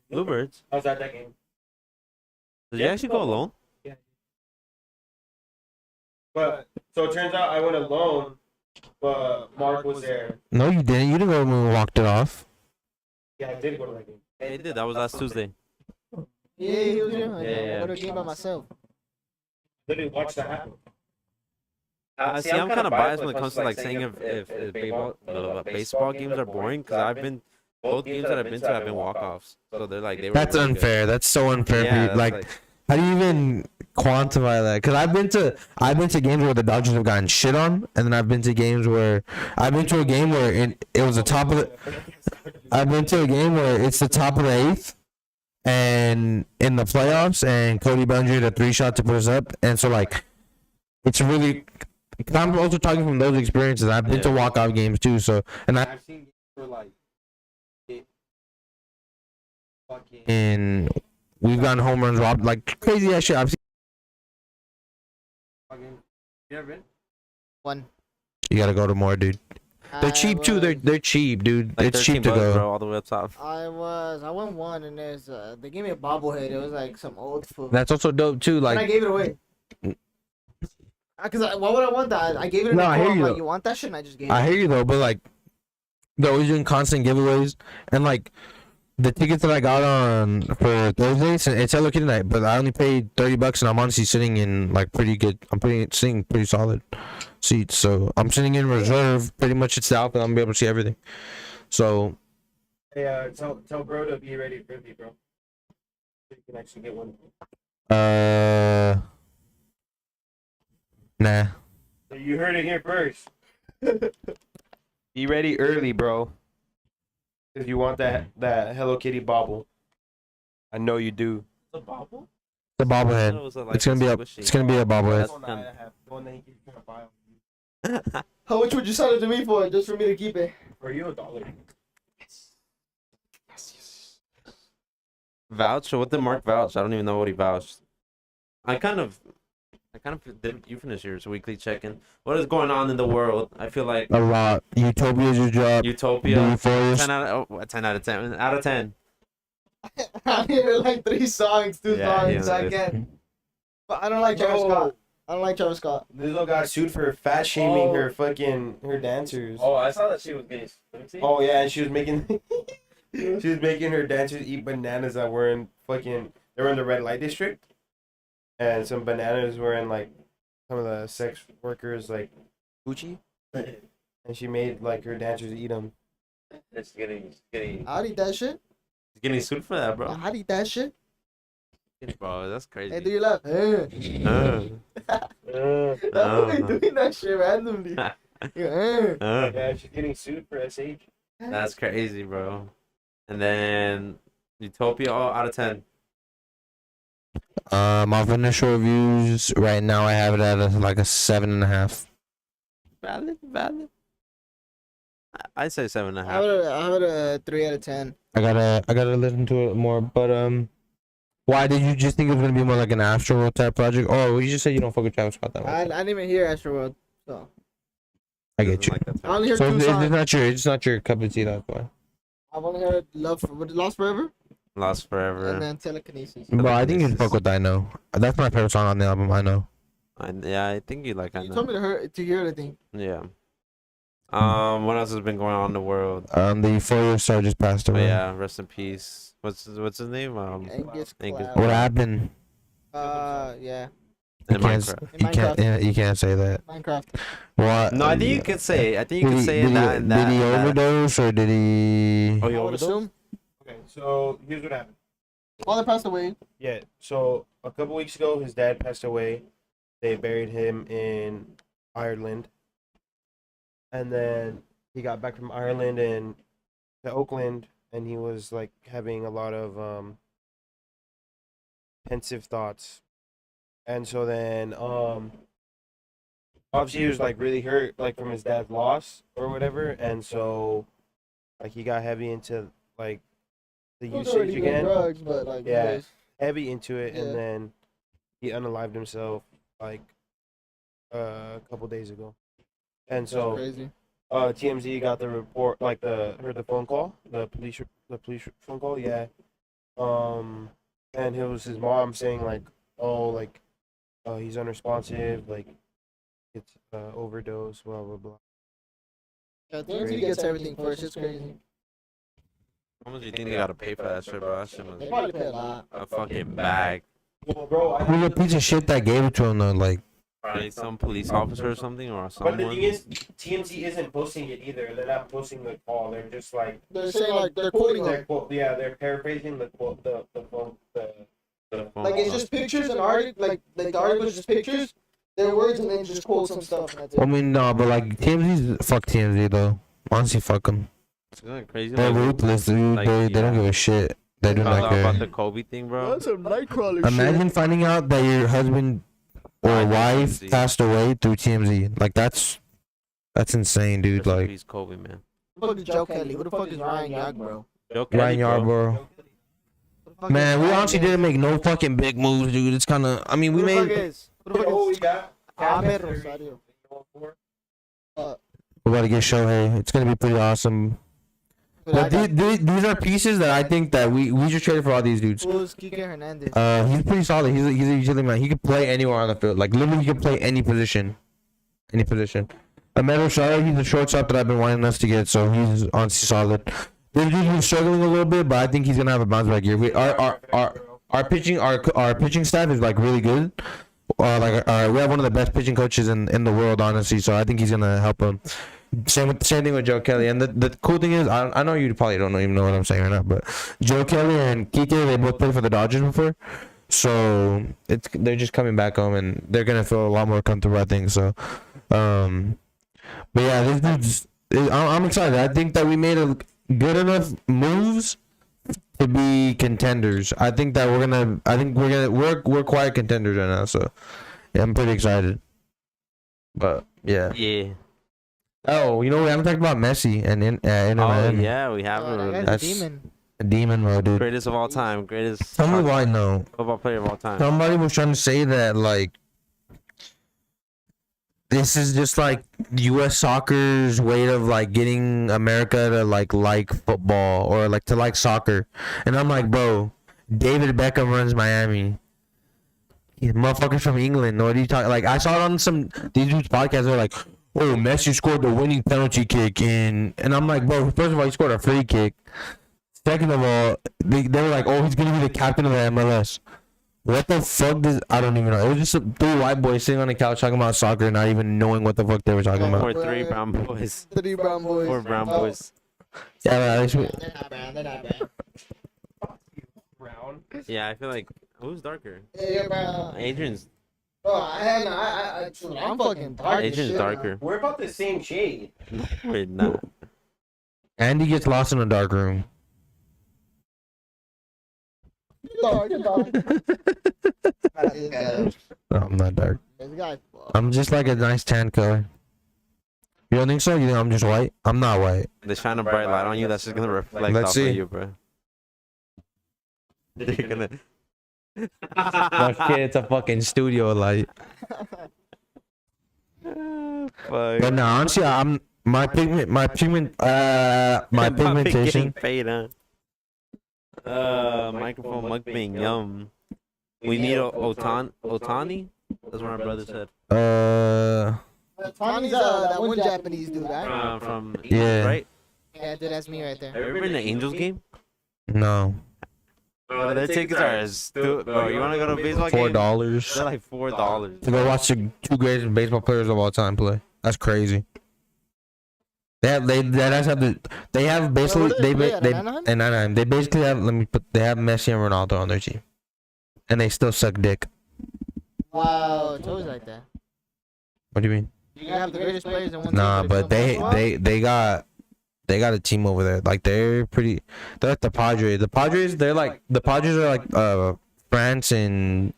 Bluebirds. I was at that game. Did you actually go alone? But, so it turns out I went alone, but Mark was there. No, you didn't. You didn't go when we walked it off. Yeah, I did go to that game. Yeah, they did. That was last Tuesday. Yeah, he was here. Yeah. I went to a game by myself. Literally watched that happen. See, I'm kind of biased when it comes to like saying if baseball games are boring because both games that I've been to have been walk-offs. So they're like they were. That's really good. unfair. That's so unfair. Yeah, for you. that's Like, how do you even quantify that? Because I've been to games where the Dodgers have gotten shit on, and then I've been to games where I've been to a game where it was the top of the. I've been to a game where it's the top of the 8th, and in the playoffs, and Cody Bellinger hit a 3-shot to put us up, and so like, it's really. Cause I'm also talking from those experiences. I've been to Yeah. walk-off games too, so and I've seen games where like fucking and we've gotten home runs robbed like crazy ass shit. I've seen. fucking. You ever been? One. You gotta go to more, dude. They're cheap too. They're cheap, dude. Like It's 13 cheap to bucks, go. bro, all the way up top. I went one, and they gave me a bobblehead. It was like some old food. That's also dope too. And I Like, gave it away. Cause why would I want that? I gave it. No, No, I hear I'm you, like, though. you want that shit? And I just gave I it. hear you though, but like, they're always doing constant giveaways, and like, the tickets that I got on for Thursday, it's Hello Kitty night, but I only paid $30, and I'm honestly sitting in like pretty good. Sitting pretty solid seats, so I'm sitting in reserve. Pretty much, it's the outfit. I'm gonna be able to see everything. So Hey, tell bro to be ready for me, bro. So you can actually get one. nah. So you heard it here first. Be ready early, bro. If you want that Hello Kitty bobble. I know you do. The bobble? The bobblehead. It's gonna be a. It's gonna be a bobblehead. That's One kind I have. The one that he keeps trying to buy. How much would you sell it to me for? Just for me to keep it? For you, $1. Vouch? What did Mark vouch? I don't even know what he vouched. I kind of I kind of did. You finish yours weekly check-in. What is going on in the world? I feel like A lot. Utopia just dropped. The Utopia. Euphoria. 10 out of 10. Out of 10. I hear like 3 songs, 2 Yeah, songs. yeah, I can't. But I don't like Travis Scott. I don't like Travis Scott. Lizzo got sued for fat shaming her dancers. Oh, I saw that she was getting. Let me see. Oh yeah, and she was making her dancers eat bananas that were in fucking. They were in the red light district, and some bananas were in like some of the sex workers like Gucci, and she made like her dancers eat them. It's getting. I'd eat that shit. Getting sued for that, bro. I'd eat that shit. Bro, that's crazy. Hey, do you love? That's what they doing that shit randomly. Yeah, she's getting sued for SH. That's crazy, bro. And then Utopia, all out of 10. Off initial reviews right now, I have it at like a 7.5. Valid. I'd say 7.5. I have it a 3 out of 10. I gotta listen to it more. But why did you just think it was gonna be more like an Astroworld type project? Oh, you just said you don't fuck with Travis Scott that I much. didn't even hear Astroworld, so I get you. Like that I only heard So 2 it's songs. not your cup of tea. That's why. I've only heard Lost Forever Lost and Forever. then Telekinesis. Bro, I think you'd fuck with I Know. That's my favorite song on the album. I Know. Yeah, I think you like. I You know. told me to hear it, I think. Yeah. What else has been going on in the world? The Euphoria star just passed Oh away. yeah, rest in peace. What's his name? Angus Angus Cloud. What happened? Yeah. You In can't, Minecraft. you can't, yeah, you can't say that. Minecraft. What? No, I think you could say. I think you Did could he- say did that. he- and that. Did he and that. overdose or did he? Oh, I you would overdose? assume. Okay, so here's what happened. Father passed away. Yeah, so a couple weeks ago, his dad passed away. They buried him in Ireland, and then he got back from Ireland and to Oakland, and he was like having a lot of pensive thoughts, and so then obviously he was like really hurt like from his dad's loss or whatever, and so like he got heavy into like the He was usage already doing again. drugs, but like Yeah. anyways. Heavy into it, Yeah. and then he unalived himself like a couple days ago. And That's so crazy. TMZ got the report, like heard the phone call, the police phone call, yeah. And it was his mom saying like, oh, like, he's unresponsive, like, it's overdose, blah blah blah. Yeah, TMZ gets everything first. It's crazy. How much do you think they gotta pay for that shit, bro? That shit They was probably pay a lot. a fucking bag. Well, bro, Who's the piece of shit that gave it to him though? Like, Right, some police officer or something or but someone. the thing is, TMZ isn't posting it either. They're not posting the call. They're just like They're saying like they're quoting them. they're paraphrasing the quote, the phone, the Like it's just pictures and article. Like the article is just pictures, their words, and then just quote some stuff. And that's I it. mean, no, but like fuck TMZ though. Honestly, fuck them. Isn't that crazy? They're Like, ruthless, dude. like, They don't yeah. give a shit. They do found not out about care. the Kobe thing, bro. some Nightcrawler Imagine finding out that your husband or Died through wife TMZ. passed away through TMZ. Like that's insane, dude. Rest in Like peace, Kobe, man. Who the fuck is Joe Kelly? Who the fuck is Ryan Yag, bro? Joe Kelly, Ryan bro. Yarborough. Who the fuck Man, is we Ryan honestly Yag? didn't make no fucking big moves, dude. It's kind of. I mean, we Who the fuck made. is? Who the fuck Oh, is? we got Ahmed Rosario. We're about to get Shohei. It's gonna be pretty awesome. But these are pieces that I think that we just traded for all these dudes. Who's Kike Hernandez? He's pretty solid. He's a utility man. He could play anywhere on the field. Like literally, he could play any position. Any position. Meadow Shire, he's a shortstop that I've been wanting us to get, so he's honestly solid. This dude's been struggling a little bit, but I think he's gonna have a bounce back year. Our pitching staff is like really good. We have one of the best pitching coaches in the world, honestly. So I think he's gonna help him. Same thing with Joe Kelly. And the cool thing is, I know you probably don't even know what I'm saying right now, but Joe Kelly and Kike, they both played for the Dodgers before. So they're just coming back home and they're gonna feel a lot more comfortable, I think. So, but yeah, this dude's. I'm excited. I think that we made a good enough moves to be contenders. I think we're quiet contenders right now. So yeah, I'm pretty excited. But yeah. Yeah. Oh, you know, we haven't talked about Messi and Inter Oh Miami. yeah, we have Oh, that a guy's a That's- demon. Demon mode, dude. greatest of all time, greatest Tell me why no. football player of all time. Somebody was trying to say that like this is just like U.S. soccer's way of like getting America to like football or like to like soccer, and I'm like, bro, David Beckham runs Miami. Yeah, motherfuckers from England. What are you talking? Like I saw it on these dudes' podcasts. They're like, oh, Messi scored the winning penalty kick, and I'm like, bro, first of all, he scored a free kick. Second of all, they were like, oh, he's gonna be the captain of the MLS. What the fuck does I don't even know. It was just three white boys sitting on the couch talking about soccer, not even knowing what the fuck they were talking about. Or three brown boys. 3 brown boys. 4 brown boys. Yeah, man, They're not brown. They're not brown. Brown. Yeah, I feel like who's darker? They're brown. Adrian's I'm fucking dark. as Adrian's shit. darker. We're about the same shade. We're not. Andy gets lost in a dark room. Dark, dark. This guy. No, I'm not dark. This guy. I'm just like a nice tan color. You don't think so? You think I'm just white? I'm not white. They shine a bright light on you. That's just gonna reflect Let's off see. of you, bro. You're gonna. Okay, it's a fucking studio light. Fuck. But no, honestly, my pigmentation. Getting paid, huh? Microphone mukbang, yum. We need Otani. That's what my brother said. Tony's that one Japanese dude, right? From Yeah. England, right? Yeah, dude, that's me right there. Have you ever been to Angels game? No, Bro, their tickets are stupid. Bro, you wanna go to a baseball game? $4 They're like $4. to go watch the two greatest baseball players of all time play. That's crazy. They have basically Where they do they play at, they Anaheim? in Anaheim. They basically have they have Messi and Ronaldo on their team, and they still suck dick. Wow, it's always like that. What do you mean? You can have the greatest players in one Nah, team. but they got a team over there. Like they're like the Padres. The Padres are like France and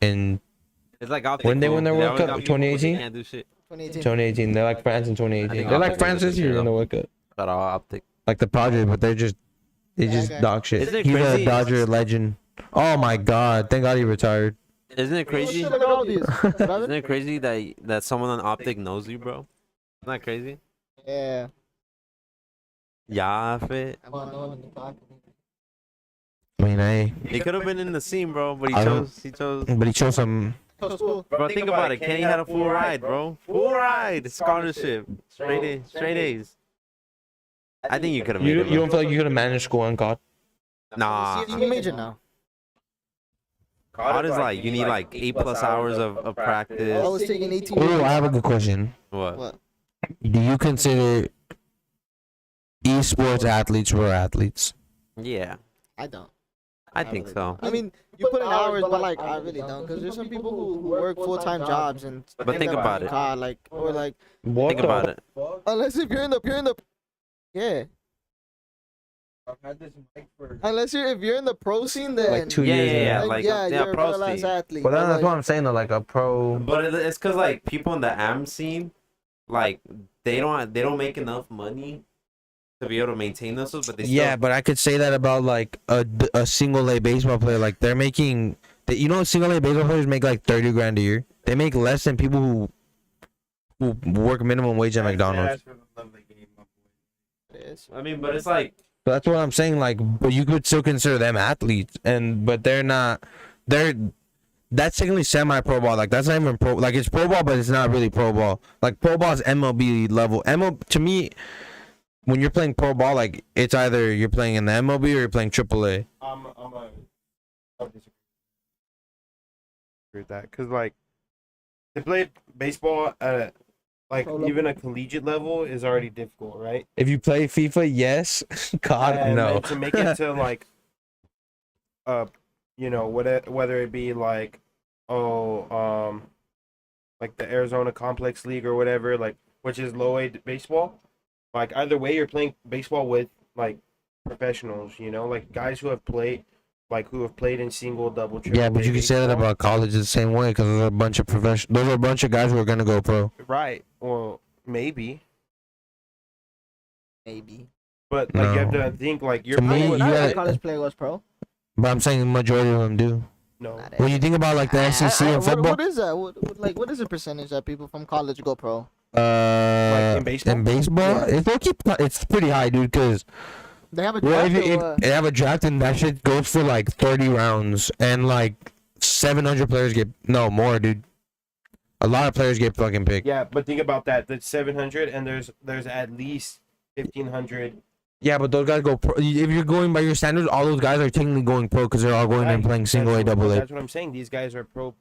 It's like optic. When they win their They World always Cup, got people who 2018? Can't do shit. 2018. 2018. They're like France in I 2018. think They're like Optic France is this the year shit, in the World Cup. But all optic. Like the Padres, but they just okay. dog shit. Isn't it He's a crazy? Dodger legend. Oh my god! Thank God he retired. Isn't it crazy? Look at all these. Isn't it crazy that someone on optic knows you, bro? Isn't that crazy? Yeah. Yeah, fit. I'm gonna know when to talk. I mean, hey, He could have been in the scene, bro, but I don't- he chose. but he chose some. Go school. Bro, think about it. Kenny had a full ride, bro. Full ride, scholarship, straight A's. I think you could have made it. You don't feel like you could have managed school in COD? Nah. You major now. COD is like you need like 8+ hours of I practice. was taking 18. Oh, I have a good question. What? What? Do you consider esports athletes real athletes? Yeah, I don't. I think so. I mean, you put in hours, but like I really don't, because there's some people who work full-time jobs and. But think about it. God, like or like What Think about it. unless if you're in the yeah. I've had this mic for. Unless if you're in the pro scene, then Like 2 Yeah, years. yeah, in. yeah. Like, Like, yeah, yeah, you're pro a real-ass scene. athlete. but but, that's like, what I'm saying though. Like a pro. But it's cause like people in the AM scene, like they don't make enough money to be able to maintain themselves. But they still, Yeah, but I could say that about like a single A baseball player. Like they're making, single A baseball players make like 30 grand a year. They make less than people who work minimum wage at McDonald's. it is. I mean, but it's like So that's what I'm saying. Like, but you could still consider them athletes, but they're not. That's technically semi-pro ball. Like that's not even pro. Like it's pro ball, but it's not really pro ball. Like pro ball is MLB level. To me, when you're playing pro ball, like it's either you're playing in the MLB or you're playing AAA. I'll disagree with that because like to play baseball at like Pro level. even a collegiate level is already difficult, right? If you play FIFA, yes. God, And no. then to make it to like whether it be like like the Arizona Complex League or whatever, like which is low A baseball. Like either way, you're playing baseball with like professionals, like guys who have played in single, double, triple. Yeah, but A you can say that baseball. about college the same way because those are a bunch of Those are a bunch of guys who are gonna go pro. Right. Well, maybe, Maybe. but like you have No. to think like you're To me, playing you with Not gotta- every college player goes pro. But I'm saying the majority of them do. no. Not When you think about like the SEC and football, What is that? What is the percentage that people from college go pro? in baseball? In baseball, Yeah. it's low-key, it's pretty high, dude. Cause They have a well, draft. if or what? they have a draft and that shit goes for like 30 rounds and like 700 players get more, dude. A lot of players get fucking picked. Yeah, but think about that. That's 700, and there's at least 1,500. Yeah, but those guys go pro. If you're going by your standards, all those guys are technically going pro because they're all going and Right. playing single A, That's what- double A. That's what I'm saying. These guys are pro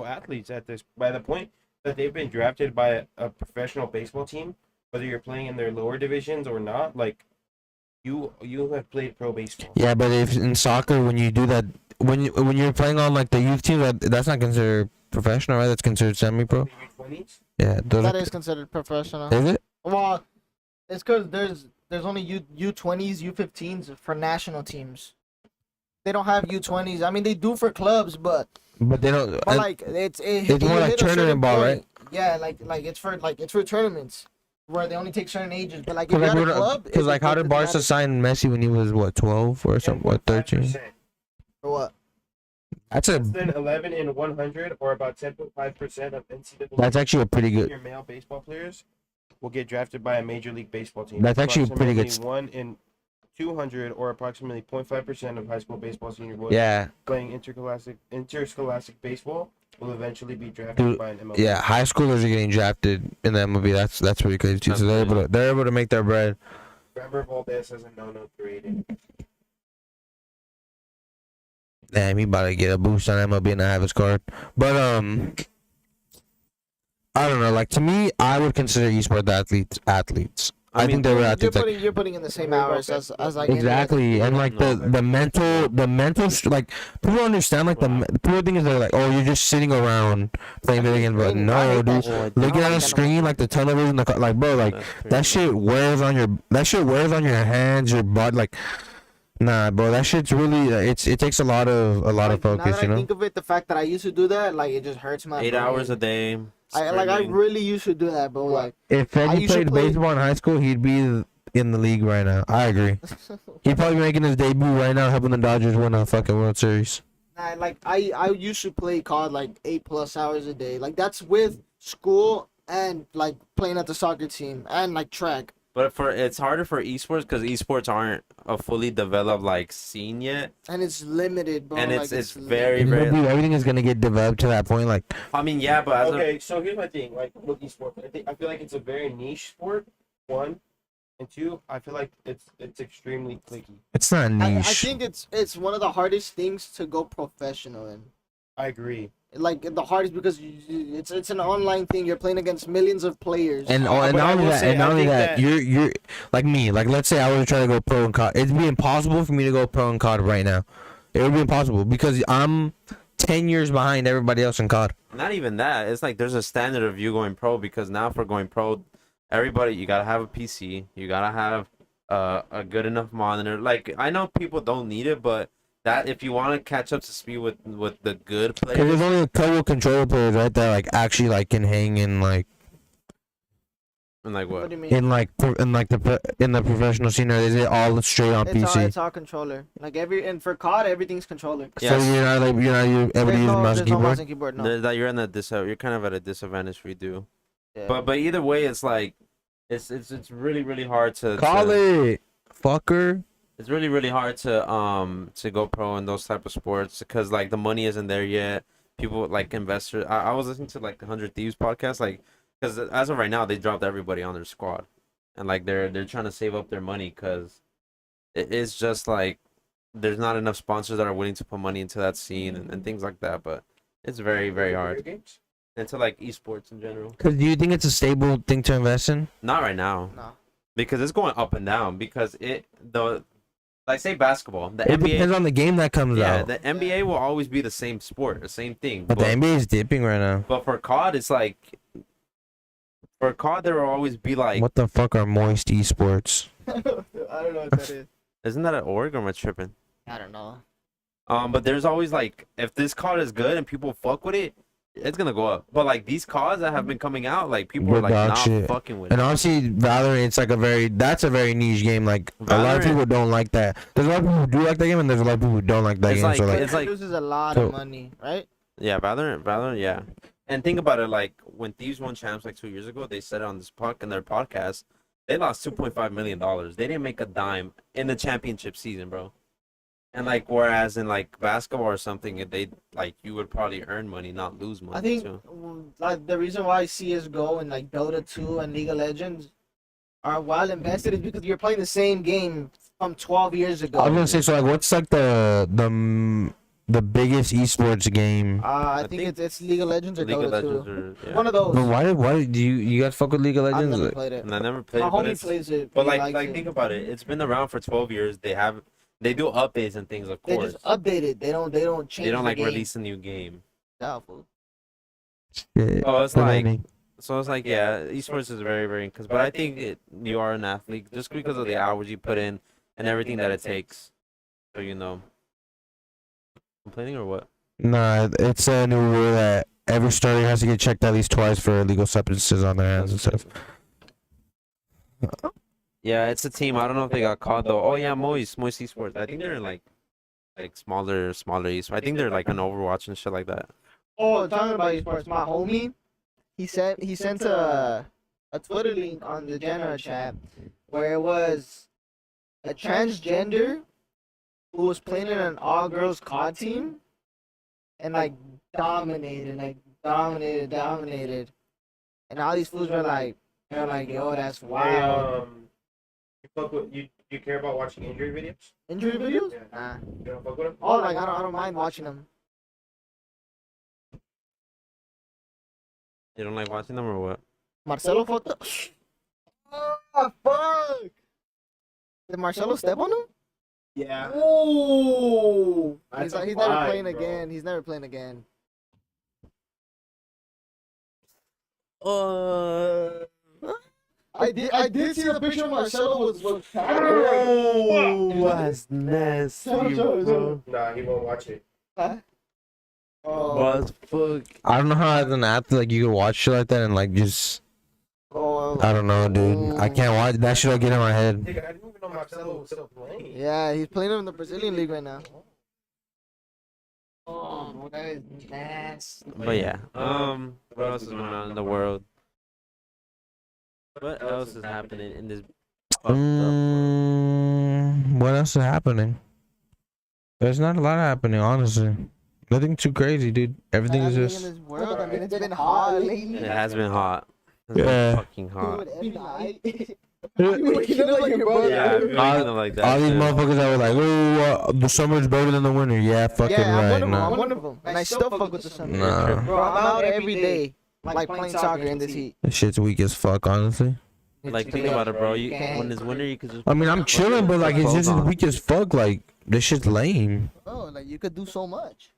athletes at this. By the point that they've been drafted by a professional baseball team, whether you're playing in their lower divisions or not, like you have played pro baseball. Yeah, but if in soccer, when you do that, when you're playing on like the youth team, that's not considered professional, right? That's considered semi-pro. The U20s. Yeah, those That are, is considered professional. is it? Well, it's because there's only U20s, U15s for national teams. They don't have U20s. I mean, they do for clubs, but But they don't. like it's more you like hit a certain tournament ball, point. Yeah, like it's for tournaments where they only take certain ages. But like if Cause you like, had a club, because like how did Barca sign Messi when he was what 12 or something? What 13? 10.5%. or what? That's a Less than 11 in 100, or about 10.5% of NCAA that's actually a pretty good. senior male baseball players will get drafted by a major league baseball team. That's actually a pretty good Approximately 1 in 200, or approximately 0.5% of high school baseball senior boys Yeah, playing interscholastic baseball will eventually be drafted Dude, by an MLB. yeah. High schoolers are getting drafted in the MLB. That's pretty crazy too. So they're able to make their bread. Remember, Valdez has a no created. Damn, he about to get a boost on MLB and not have his card. But I don't know. Like to me, I would consider esports athletes. I think they were athletes. Like, You're putting in the same hours as like any other- exactly, and like the mental like people understand like the people think is they're like, oh, you're just sitting around playing video games, but I no, hate that dude, shit. looking I at like a that screen like the television, like bro, like that shit wears on your hands, your butt, like. Nah, bro, that shit's really it takes a lot of Like, now focus, that you I know. think of it, the fact that I used to do that, like it just hurts my 8 brain. hours a day. I screaming. really used to do that, bro. Like If I Eddie used to played play- baseball in high school, he'd be in the league right now. I agree. He'd probably be making his debut right now, helping the Dodgers win a fucking World Series. I used to play COD like 8+ hours a day. Like that's with school and like playing at the soccer team and like track. But it's harder for esports because esports aren't a fully developed like scene yet, And it's limited, bro. and like, it's very You know, very. dude, everything is gonna get developed to that point. Like, I mean, yeah, but as Okay, so here's my thing. Like with esports, I feel like it's a very niche sport. 1 and 2, I feel like it's extremely clicky. it's not I niche. think it's one of the hardest things to go professional in. I agree. Like the hardest because it's an online thing. You're playing against millions of players. And But not I only will that, say, and not I only think that, that- you're like me. Like, let's say I was trying to go pro in COD. It'd be impossible for me to go pro in COD right now. It would be impossible because I'm 10 years behind everybody else in COD. not even that. It's like there's a standard of you going pro because now for going pro, everybody you gotta have a PC. You gotta have a good enough monitor. Like I know people don't need it, but that if you want to catch up to speed with the good Because players, there's only a couple controller players right there, like actually like can hang in like and like what what? do you mean? in the professional scene. Or is it all straight on PC? It's all controller. Like and for COD everything's controller. Yeah. So you're not able There's to use mouse there's and no keyboard. mouse and keyboard. No. That you're in you're kind of at a disadvantage if you do. Yeah. But either way, it's like it's really really hard to Call to- it, fucker. It's really hard to go pro in those type of sports because like the money isn't there yet. People like investors. I was listening to like the 100 Thieves podcast, like because as of right now they dropped everybody on their squad, and like they're trying to save up their money because it's just like there's not enough sponsors that are willing to put money into that scene and things like that. But it's very Video hard games? into like esports in general. Cause do you think it's a stable thing to invest in? Not right now No. because it's going up and down because like say basketball, the It NBA. depends on the game that comes Yeah, out. the NBA will always be the same sport, the same thing. But the NBA is dipping right now. But for COD, it's like for COD there will always be like, What the fuck are moist esports? I don't know what that is. isn't that an org or am I tripping? I don't know. But there's always like, if this COD is good and people fuck with it, it's gonna go up. But like these CODs that have been coming out, like people are They're like dog not shit. fucking with And it. honestly, Valorant, it's like that's a very niche game. Like a lot of Valorant- people don't like that. There's a lot of people who do like that game, and there's a lot of people who don't like that It's game. like- So like, it's It like- loses a lot So- of money, right? Yeah, Valorant, yeah. And think about it, like when Thieves won champs like 2 years ago, they said it on this in their podcast, they lost $2.5 million. They didn't make a dime in the championship season, bro. And like whereas in like basketball or something, they like you would probably earn money, not lose money. I think too. like the reason why CS:GO and like Dota 2 and League of Legends are well invested is because you're playing the same game from 12 years ago. I was gonna say, so like, what's like the biggest esports game? I think it's League of Legends or League of Dota Legends 2. or yeah. One of those. But why do you guys fuck with League of I've Legends? never Like, played it. And I never played My it, but homie it's, plays it. but he like likes it. think about it. It's been around for 12 years. They do updates and things, of They course. just update it. They don't change. They don't the like game. release a new game. Doubtful. yeah, Oh, it's the like learning. so. It's like yeah, esports is very very but I think you are an athlete just because of the hours you put in and everything that it takes. So you know. Complaining or what? Nah, it's a new rule that every starter has to get checked at least twice for illegal substances on their hands and stuff. Yeah, it's a team. I don't know if they got caught though. Oh yeah, Moist Esports. I think they're in like smaller esports. I think they're like an Overwatch and shit like that. Oh, talking about esports, my homie, he sent a Twitter link on the general chat where it was a transgender who was playing in an all girls COD team and like dominated. And all these fools were like, yo, that's Hey, wild. you care about watching injury videos? Injury videos? Yeah. Nah. You don't fuck with them? Oh, like I don't mind watching them. You don't like watching them or what? Marcelo Foto. Oh, fuck! Did Marcelo step on him? Yeah. Oh! He's That's a never vibe, playing bro. again. He's never playing again. I did see the picture of Marcelo was Oh, that's nasty, bro. Nah, he won't watch it. Oh, What fuck? I don't know how as an athlete like you could watch shit like that and like just I don't know, dude. I can't watch that shit. Will get in my head. Nigga, I didn't even know Marcelo was still playing. yeah, he's playing in the Brazilian league right now. Oh, that is nasty. But yeah, what else is going on in the world? What else is happening in this fucked up world? What else is happening? There's not a lot happening, honestly. Nothing too crazy, dude. Everything is in just. this world. I mean, it's been hot lately. It has been hot. It's been Yeah. fucking hot. Dude, every night. You waking up like your brother. Yeah, I've been waking up like that. All these too. motherfuckers that were like, "Oh, the summer's better than the winter." Yeah, fucking Yeah, I'm right. one of them. Nah. I'm one of them. And I still fuck with the sun. Nah. Bro, I'm out every day, like playing soccer in this heat. This shit's weak as fuck, honestly. Like think about it, bro. When it's winter, you could just. I mean, I'm chilling, but like, it's just as weak as fuck. Like, this shit's lame. Oh, like you could do so much.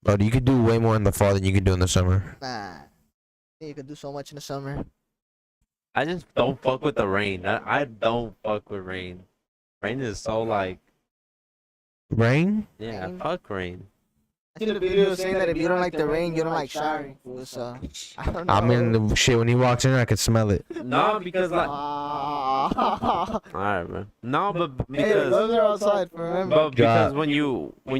But you could do way more in the fall than you could do in the summer. Nah, you could do so much in the summer. I just don't fuck with the rain. I don't fuck with rain. Rain is so like, Rain? yeah, Rain? fuck rain. I seen a video saying that if you don't like the rain, you don't like showering. So I don't know. I mean, the shit, when he walks in, I could smell it. No, because like, Ah. alright, bro. No, but Hey, because. those are outside, remember? But because God. when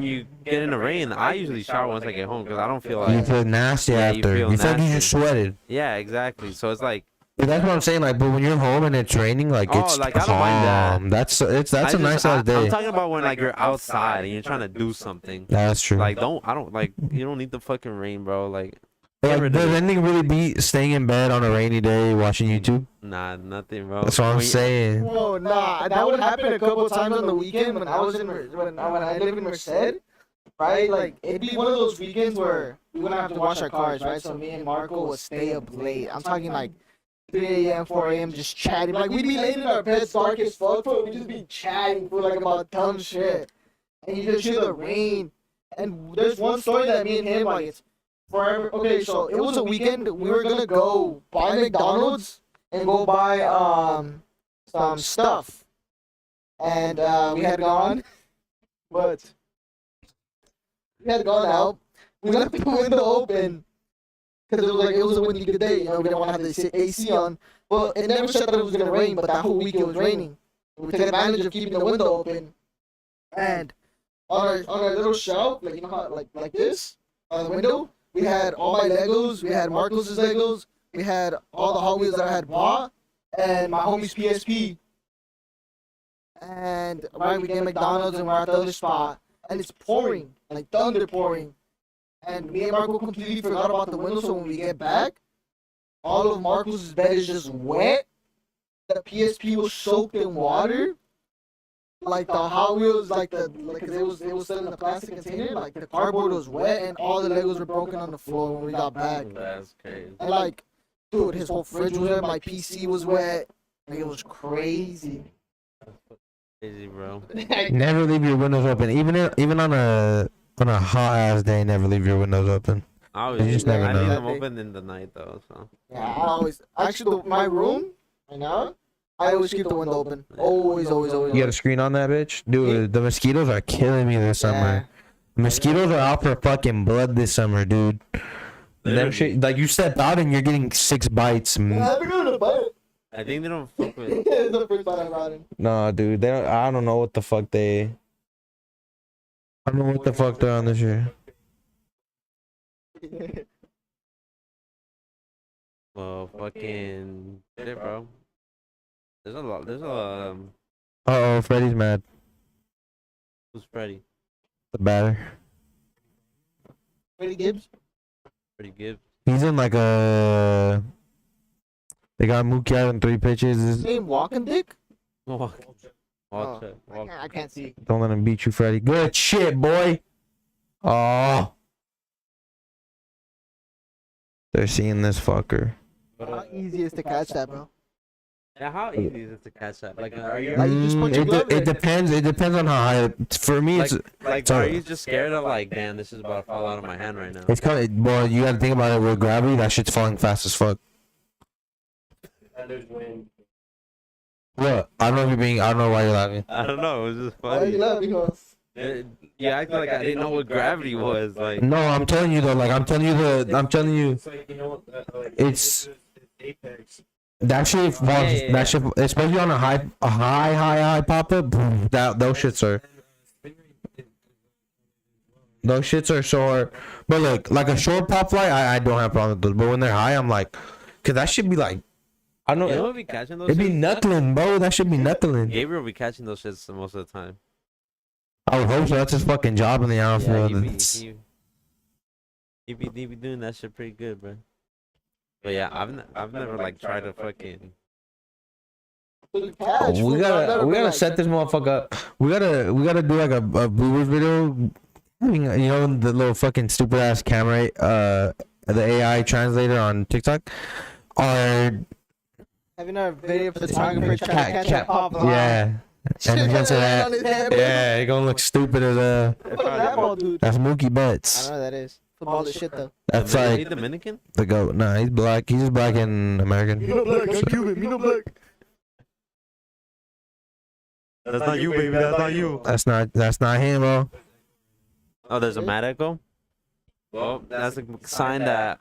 you get in the rain, I usually shower once I get home because I don't feel You like. feel nasty Yeah, you after. feel You feel like you nasty. just sweated. Yeah, exactly. So it's like. But that's what I'm saying. Like, but when you're home and it's raining, like Oh, it's like, I don't mind that. calm. That's a I nice just- ass I'm day. talking about when like you're outside and you're trying to do something. That's true. Like I don't like you don't need the fucking rain, bro. Like Like, rid of does it. anything really beat staying in bed on a rainy day watching YouTube? nah, nothing, bro. That's what I'm When you- saying. Whoa, nah, that would happen a couple times on the weekend when I was in when I lived in Merced, right? Like it'd be one of those weekends where we wouldn't have to wash our cars, right? So me and Marco would stay up late. I'm talking like 3 a.m., 4 a.m. just chatting. Like we'd be laying in our beds, dark as fuck, but we'd just be chatting for like about dumb shit, and you just hear the rain. And there's one story that me and him like it's forever. Okay, so it was a weekend. We were gonna go buy McDonald's and go buy some stuff, and we had gone, but we had gone out. We left the window open because it was a windy good day. You know, we didn't want to have the AC on. Well, it never said that it was gonna rain, but that whole week it was raining. We took advantage of keeping the window open, and on our little shelf, like you know how like this on the window, We had all my Legos. We had Marcos's Legos. We had all the Hot Wheels that I had bought, and my homie's PSP. And right, we get McDonald's and we're at the other spot, and it's pouring, like thunder pouring. And me and Marco completely forgot about the window, so when we get back, all of Marcos's bed is just wet. The PSP was soaked in water. Like the Hot Wheels, like it was still in the plastic container. Like the cardboard was wet, and all the Legos were broken on the floor when we got back. That's crazy. And like, dude, his whole fridge was wet. My PC was wet. Like it was crazy. Crazy, bro. Never leave your windows open, even on a hot ass day. Never leave your windows open. You just never I know. leave them open in the night though. So. Yeah, I always actually my room right now. I always keep the window open. Always. You got a screen on that bitch, dude. The mosquitoes are killing me this summer. Mosquitoes are out for fucking blood this summer, dude. Them shit, like you step out and you're getting 6 bites. I haven't gotten a bite. I think they don't fuck with. It's the first bite I've gotten. No, dude. They don't, I don't know what the fuck they. I don't know what the fuck they're on this year. Well, fucking shit, bro. There's a lot. There's a Uh oh, Freddy's mad. who's Freddy? The batter. Freddie Gibbs. Pretty good. He's in like a. They got Mookie out in 3 pitches. His name Walking Dick. Walk. Oh, Walk. I can't see. Don't let him beat you, Freddy. Good shit, boy. Oh. They're seeing this fucker. How easy is to catch that, bro? Yeah, how easy is it to catch that? Like, are you Like, you just put your glove It in. depends. It depends on how high. For me, like, it's are you just scared of like, damn, this is about to fall out of my hand right now? it's kind of. Boy, you gotta think about it with gravity. That shit's falling fast as fuck. And there's wind. What? I don't know if you're being. I don't know why you're laughing. I don't know. It was just Why funny. you laughing? Because Yeah, I feel like I didn't know what gravity was. Like, No, I'm telling you though. Like I'm telling you. It's like, you know, like, It's- apex. That shit falls. Yeah. That shit, especially on a high pop up. That those shits are. Those shits are so hard. But look, like a short pop fly, I don't have problems with those. But when they're high, I'm like, cause that should be like, I don't you know know. what be catching those? It'd be shits? knuckling, bro. That should be knuckling. Gabriel be catching those shits most of the time. I would hope so. That's his fucking job in the Yeah, outfield. he be doing that shit pretty good, bro. But yeah, I've never like tried to fucking. we We gotta set this motherfucker up. We gotta do like a bloopers video. You know the little fucking stupid ass camera, the AI translator on TikTok, or having our video photographer trying to catch a pop. yeah, and it's gonna say that. On his head. Yeah, it's gonna look stupid as a. What is that ball, dude? That's Mookie I Betts. don't know what that is. Football is shit though. That's Is he like Dominican? the goat. Nah, he's black. He's just black and American. black, I'm Cuban. Me no black. That's not you, baby. That's not you. That's not him, bro. Oh, there's a mad echo. Well, that's a sign that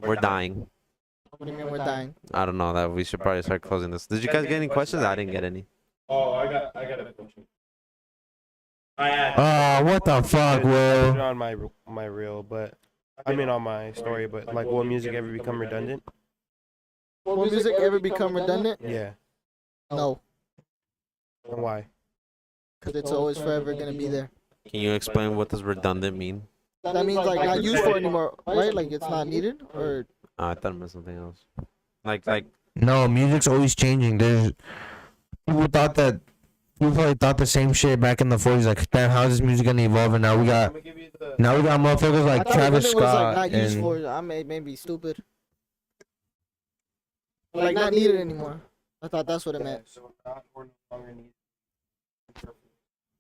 we're dying. What do you mean we're dying? I don't know that we should probably start closing this. Did you guys get any questions? I didn't get any. Oh, I got a question. I asked. Oh, what the fuck, Put it Will? on my reel, but I mean on my story. But like, will music ever become redundant? Will music ever become redundant? Yeah. No, And why? because it's always forever gonna be there. Can you explain what does redundant mean? That means like not used for anymore, right? Like it's not needed, or I thought it meant something else. Like No, music's always changing. There's people probably thought the same shit back in the 40s. Like, damn, how is this music gonna evolve? And now we got motherfuckers I like thought Travis redundant was like Scott not used and for. I may be stupid. Like not needed anymore. I thought that's what it meant. So not or no longer needed.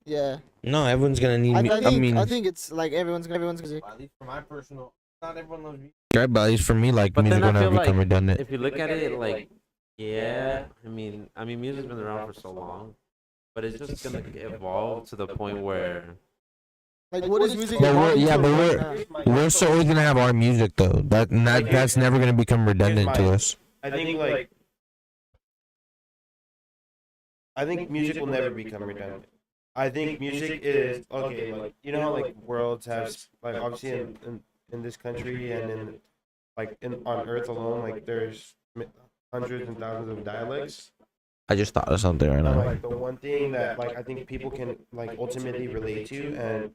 Yeah. no, everyone's gonna need. I think it's like everyone's gonna. At least for my personal, not everyone knows music. right, but at least for me, like But music then I will never feel become like redundant. if you look at it, like, yeah, I mean, music's been around for so long, but it's just gonna evolve to the point where Like what is music? But evolving yeah, to but right now? We're still always gonna have our music though. That's never gonna become redundant to us. I think like I think music will never become redundant. I think music is okay. Like you know how like worlds have like obviously in in this country and in like in on Earth alone, like there's hundreds and thousands of dialects. I just thought of something right And now. like the one thing that like I think people can like ultimately relate to and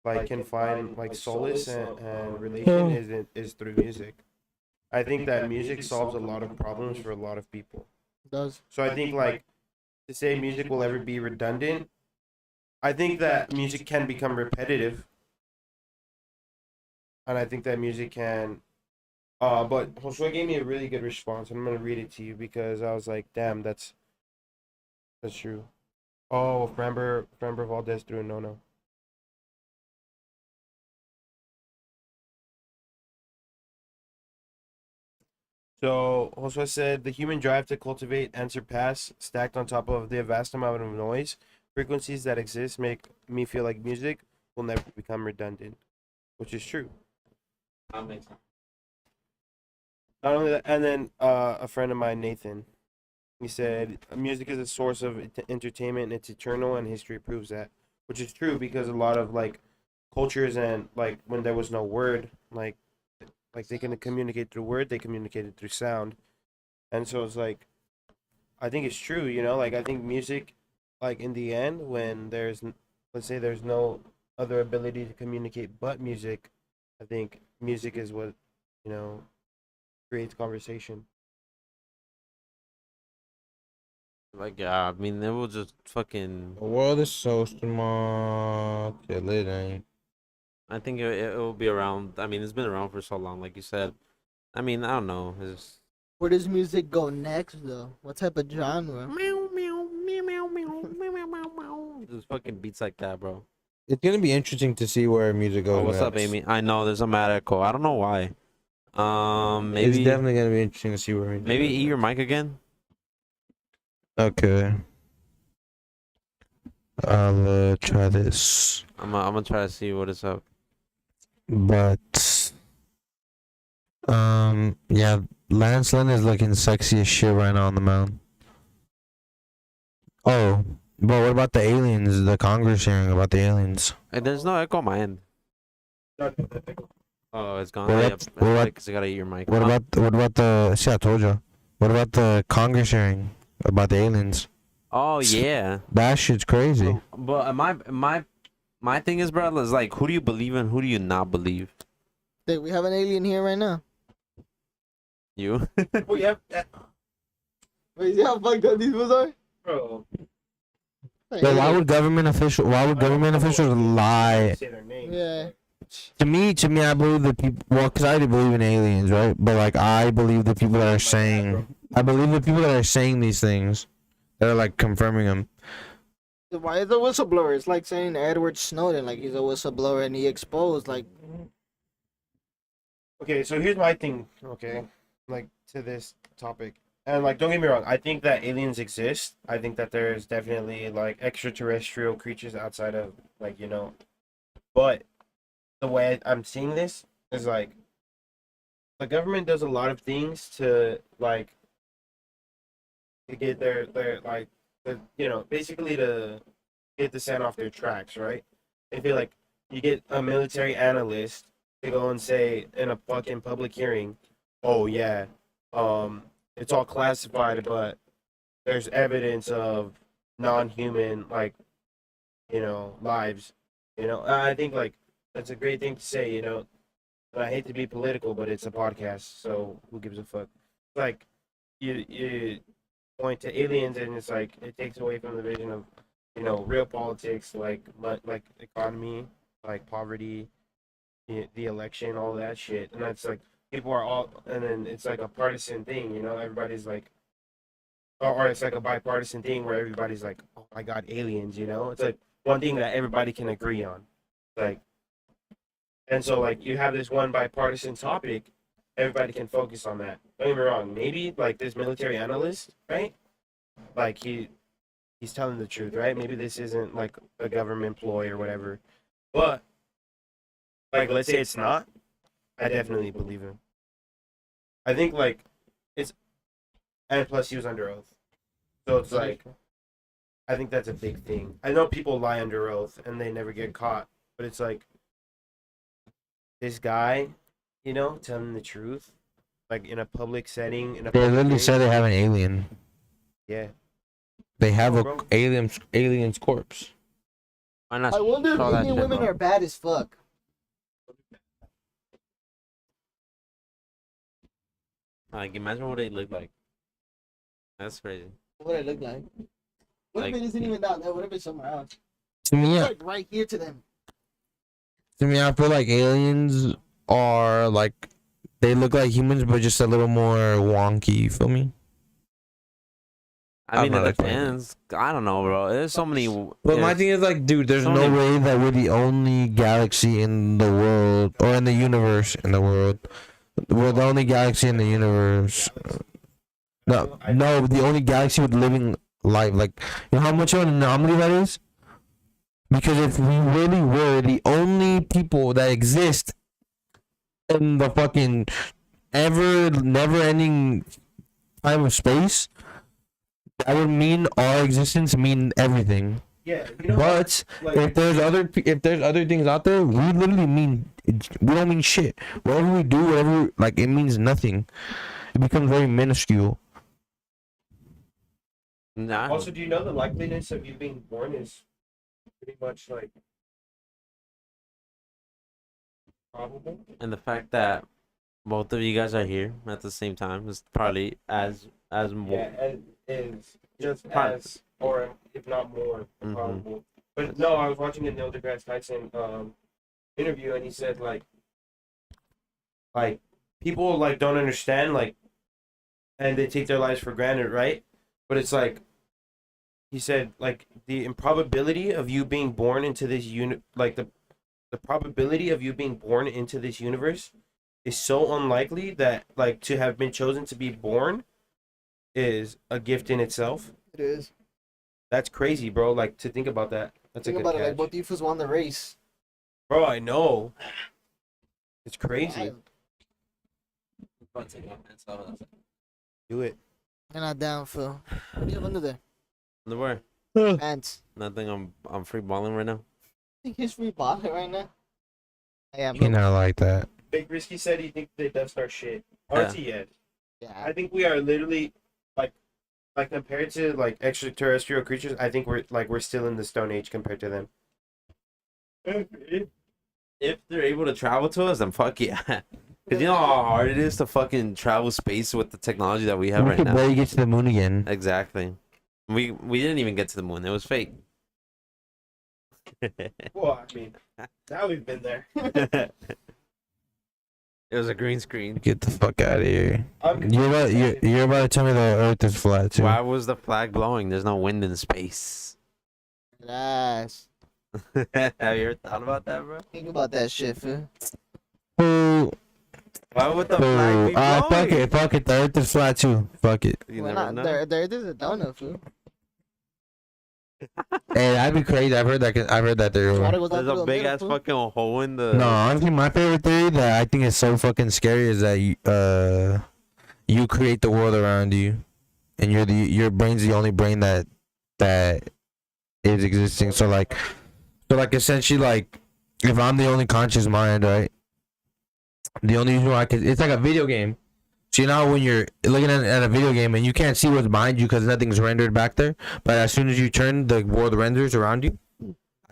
like can find like solace and relation is through music. I think that music solves a lot of problems for a lot of people. Does. So I think like to say music will ever be redundant, I think that music can become repetitive. And I think that music can but Josué gave me a really good response. I'm gonna read it to you because I was like, damn, that's true. Oh, Framber Valdez threw a no. So Josué said the human drive to cultivate and surpass, stacked on top of the vast amount of noise, frequencies that exist make me feel like music will never become redundant, which is true. That makes sense. Not only that, and then a friend of mine, Nathan, he said music is a source of entertainment and it's eternal, and history proves that, which is true because a lot of like cultures and like when there was no word, like they can communicate through word, they communicated through sound, and so it's like I think it's true, you know, like I think music, like in the end, when let's say there's no other ability to communicate but music, I think music is what, you know, creates conversation. Like, yeah, I mean, it will just fucking. The world is so small till it ain't. I think it will be around. I mean, it's been around for so long, like you said. I mean, I don't know. It's Where does music go next, though? What type of genre? meow meow meow meow meow meow meow meow meow. Just fucking beats like that, bro. It's gonna be interesting to see where music goes Oh, what's up, next. Amy? I know there's a mad echo. I don't know why. It's Maybe definitely gonna be interesting to see where music maybe goes eat your mic again. Okay. I'll try this. I'm gonna try to see what is up. But yeah, Lance Lynn is looking sexy as shit right now on the mound. Oh, but what about the aliens? The Congress hearing about the aliens. Hey, there's no echo on my end. Oh, it's gone. What Yeah, about- what about- because I gotta eat your mic. What about the? See, I told you. What about the Congress hearing about the aliens? Oh yeah. That shit's crazy. But my thing is, bro, is like, who do you believe in? Who do you not believe? Dude, we have an alien here right now. You? Oh yeah, Wait, see how fucked up these fools are? Bro, So why would government officials lie? say their names. Yeah. To me, I believe the people. Well, cause I already believe in aliens, right? But like, I believe the people that are saying. I believe the people that are saying these things, that are like confirming them. Why is a whistleblower? It's like saying Edward Snowden, like he's a whistleblower and he exposed, like, Okay, so here's my thing, okay, like to this topic. And like don't get me wrong, I think that aliens exist. I think that there's definitely like extraterrestrial creatures outside of like, you know, but the way I'm seeing this is like the government does a lot of things to like to get their like you know, basically to get the sand off their tracks, right? They feel like you get a military analyst to go and say in a fucking public hearing, oh yeah, it's all classified, but there's evidence of non-human, like, you know, lives, you know. I think like that's a great thing to say, you know. And I hate to be political, but it's a podcast, so who gives a fuck? Like, you point to aliens, and it's like it takes away from the vision of, you know, real politics, like economy, like poverty, the election, all that shit, and that's like people are all, and then it's like a partisan thing, you know. Everybody's like, or it's like a bipartisan thing where everybody's like, oh my god, aliens, you know. It's like one thing that everybody can agree on, like, and so like you have this one bipartisan topic, everybody can focus on that. Don't get me wrong, maybe like this military analyst, right? Like he's telling the truth, right? Maybe this isn't like a government ploy or whatever, but like let's say it's not, I definitely believe him. I think like it's, and plus he was under oath, so it's like I think that's a big thing. I know people lie under oath and they never get caught, but it's like this guy, you know, telling the truth, like in a public setting, in a They public literally thing. said they have an alien. Yeah. They have Oh, a bro. alien's corpse. Why not I wonder if show that Indian shit, women bro? are bad as fuck. Like, imagine what they look like. That's crazy. What would it look like? What if Like- it isn't even down there? What if it's somewhere else? To me, It's like right here to them. I feel like aliens are like they look like humans, but just a little more wonky. You feel me? I I'm mean, it not explaining. depends. I don't know, bro. There's so many. But my there's- thing is like, dude, there's so no many- way that we're the only galaxy in the world or in the universe. In the world, we're the only galaxy in the universe. No, the only galaxy with living life. Like, you know how much of an anomaly that is? Because if we really were the only people that exist in the fucking never-ending time of space, that would mean our existence mean everything. Yeah. You know, But like, if there's other things out there, we literally we don't mean shit. Whatever we do, whatever, like, it means nothing. It becomes very minuscule. Nah. also, do you know the likeliness of you being born is pretty much like probable? And the fact that both of you guys are here at the same time is probably as more. Yeah, and is just Probably. as, or if not more, Mhm. probable. But no, I was watching a Neil deGrasse Tyson interview, and he said like people like don't understand like, and they take their lives for granted, right? But it's like he said like the improbability of you being born into this like the probability of you being born into this universe is so unlikely that like to have been chosen to be born is a gift in itself. It is. That's crazy, bro. Like to think about that. That's Think a good about it, like catch. both you fools won the race. Bro, I know. It's crazy. Do it. You're not down, Phil. What do you have under there? Where? Pants. Nothing. I'm free balling right now. Think he's free balling right now? Yeah, You know, like that. Big Risky said he thinks they Death Star shit. Yeah. RT yet. yeah. I think we are literally like compared to like extraterrestrial creatures, I think we're still in the Stone Age compared to them. If they're able to travel to us, then fuck yeah. Cause you know how hard it is to fucking travel space with the technology that we have We right could now. barely get to the moon again. Exactly. We didn't even get to the moon. It was fake. Well, I mean, now we've been there. It was a green screen. Get the fuck out of here. I'm You're about to tell me the Earth is flat too. Why was the flag blowing? There's no wind in space. Nice. Have you ever thought about that, bro? Think about that shit, Phil. Ooh, Why would the flag ooh. be blowing? Fuck it. The Earth is flat too. Fuck it. You Why never not? know. There is a donut, Phil. Hey, that'd be crazy. I've heard that theory. Water goes out There's through a the big middle, ass fool. fucking hole in the. No, honestly, my favorite theory that I think is so fucking scary is that you create the world around you, and your brain's the only brain that is existing. So like essentially like if I'm the only conscious mind, right? The only reason why it's like a video game. So you know how when you're looking at a video game and you can't see what's behind you because nothing's rendered back there, but as soon as you turn, the world renders around you.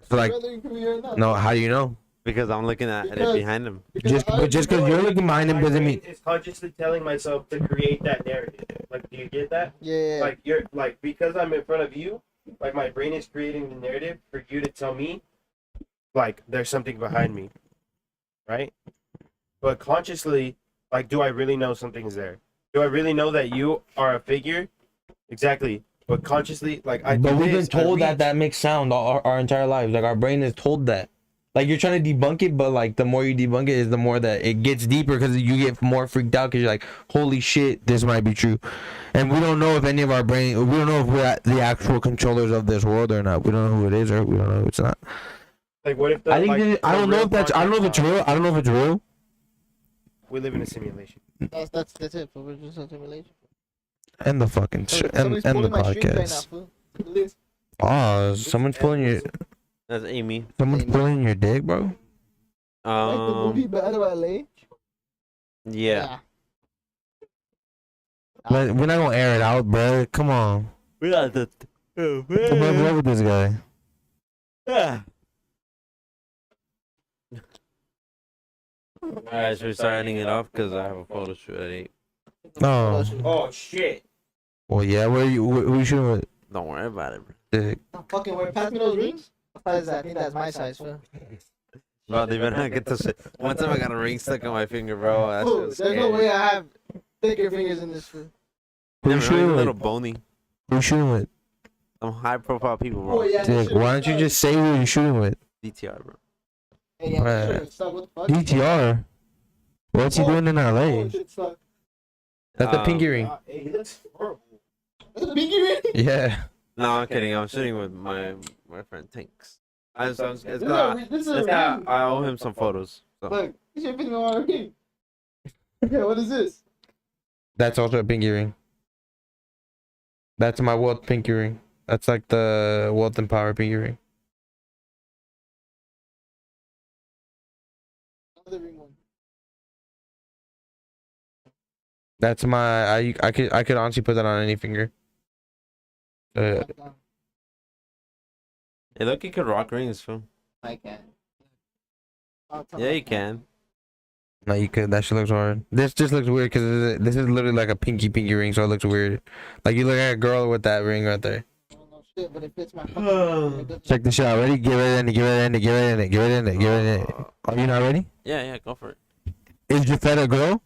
So like, Brother, you can be right now. no, how do you know? Because I'm looking at it Because- behind him. Just because you're looking behind him my doesn't brain mean. is consciously telling myself to create that narrative. Like, do you get that? Yeah. Like you're like because I'm in front of you, like my brain is creating the narrative for you to tell me like there's something behind me. Right? But consciously, like do I really know something's there? Do I really know that you are a figure? Exactly. But consciously, like I But do we've been this, I told that reach. that makes sound our entire lives. Like our brain is told that. Like you're trying to debunk it, but like the more you debunk it, is the more that it gets deeper because you get more freaked out because you're like, holy shit, this might be true. And we don't know if any of our brain, we don't know if we're the actual controllers of this world or not. We don't know who it is or we don't know who it's not. Like what if the, I think like, I don't know if that's I don't know if it's real. I don't know if it's real. We live in a simulation. That's it. Fool. We're just a simulation. End the fucking shit. Somebody's End the pulling my strings right now, podcast. fool. Listen. Pause. Someone's pulling your That's Amy. someone's pulling your dick, bro. Like the movie Um, Battle LA. yeah. But we're not gonna air it out, bro. Come on. We got the. What's up with this guy? Alright, should we start ending it off? Because I have a photo shoot at 8. Oh, Oh shit. well, yeah. Where you? Who you shooting with? Don't worry about it, bro. Dick. Oh, fucking wait, pass me those rings. What size is that? I think that's my size, bro. Bro, they better not get this shit. One time I got a ring stuck on my finger, bro. That shit Oh, was there's no scary. way I have thicker fingers in this food. Who you Never shooting mind, a little with? bony. Who you shooting with? Some high profile people, bro. Oh, yeah. Dick. Why don't you just say who you shooting with? DTR, bro. Hey, yeah, Bruh. shit, it's stuck. What the fuck? DTR. What's he doing in LA? Oh, shit, stuck. That's a pinky ring. Hey, that's horrible. That's a pinky ring? Yeah. No, I'm kidding. I'm shooting with my friend Tanks. It's This is got, a- this is a it's got, ring. I owe him some photos. So. Look, this shit fitting on my ring. Okay, what is this? That's also a pinky ring. That's my wealth pinky ring. That's like the wealth and power pinky ring. Another ring one. That's my. I could honestly put that on any finger. Hey, look, you could rock rings, fool. I can. Yeah, you can. No, you could. That shit looks hard. This just looks weird because this is literally like a pinky ring, so it looks weird. Like you look at a girl with that ring right there. I don't know shit, but it fits my fucking. Check this shit out. Ready? Get ready in it. Get ready in it. Get ready in it. Get ready in it. Get ready in it. Are you not ready? Yeah, go for it. Is Jafetta a girl?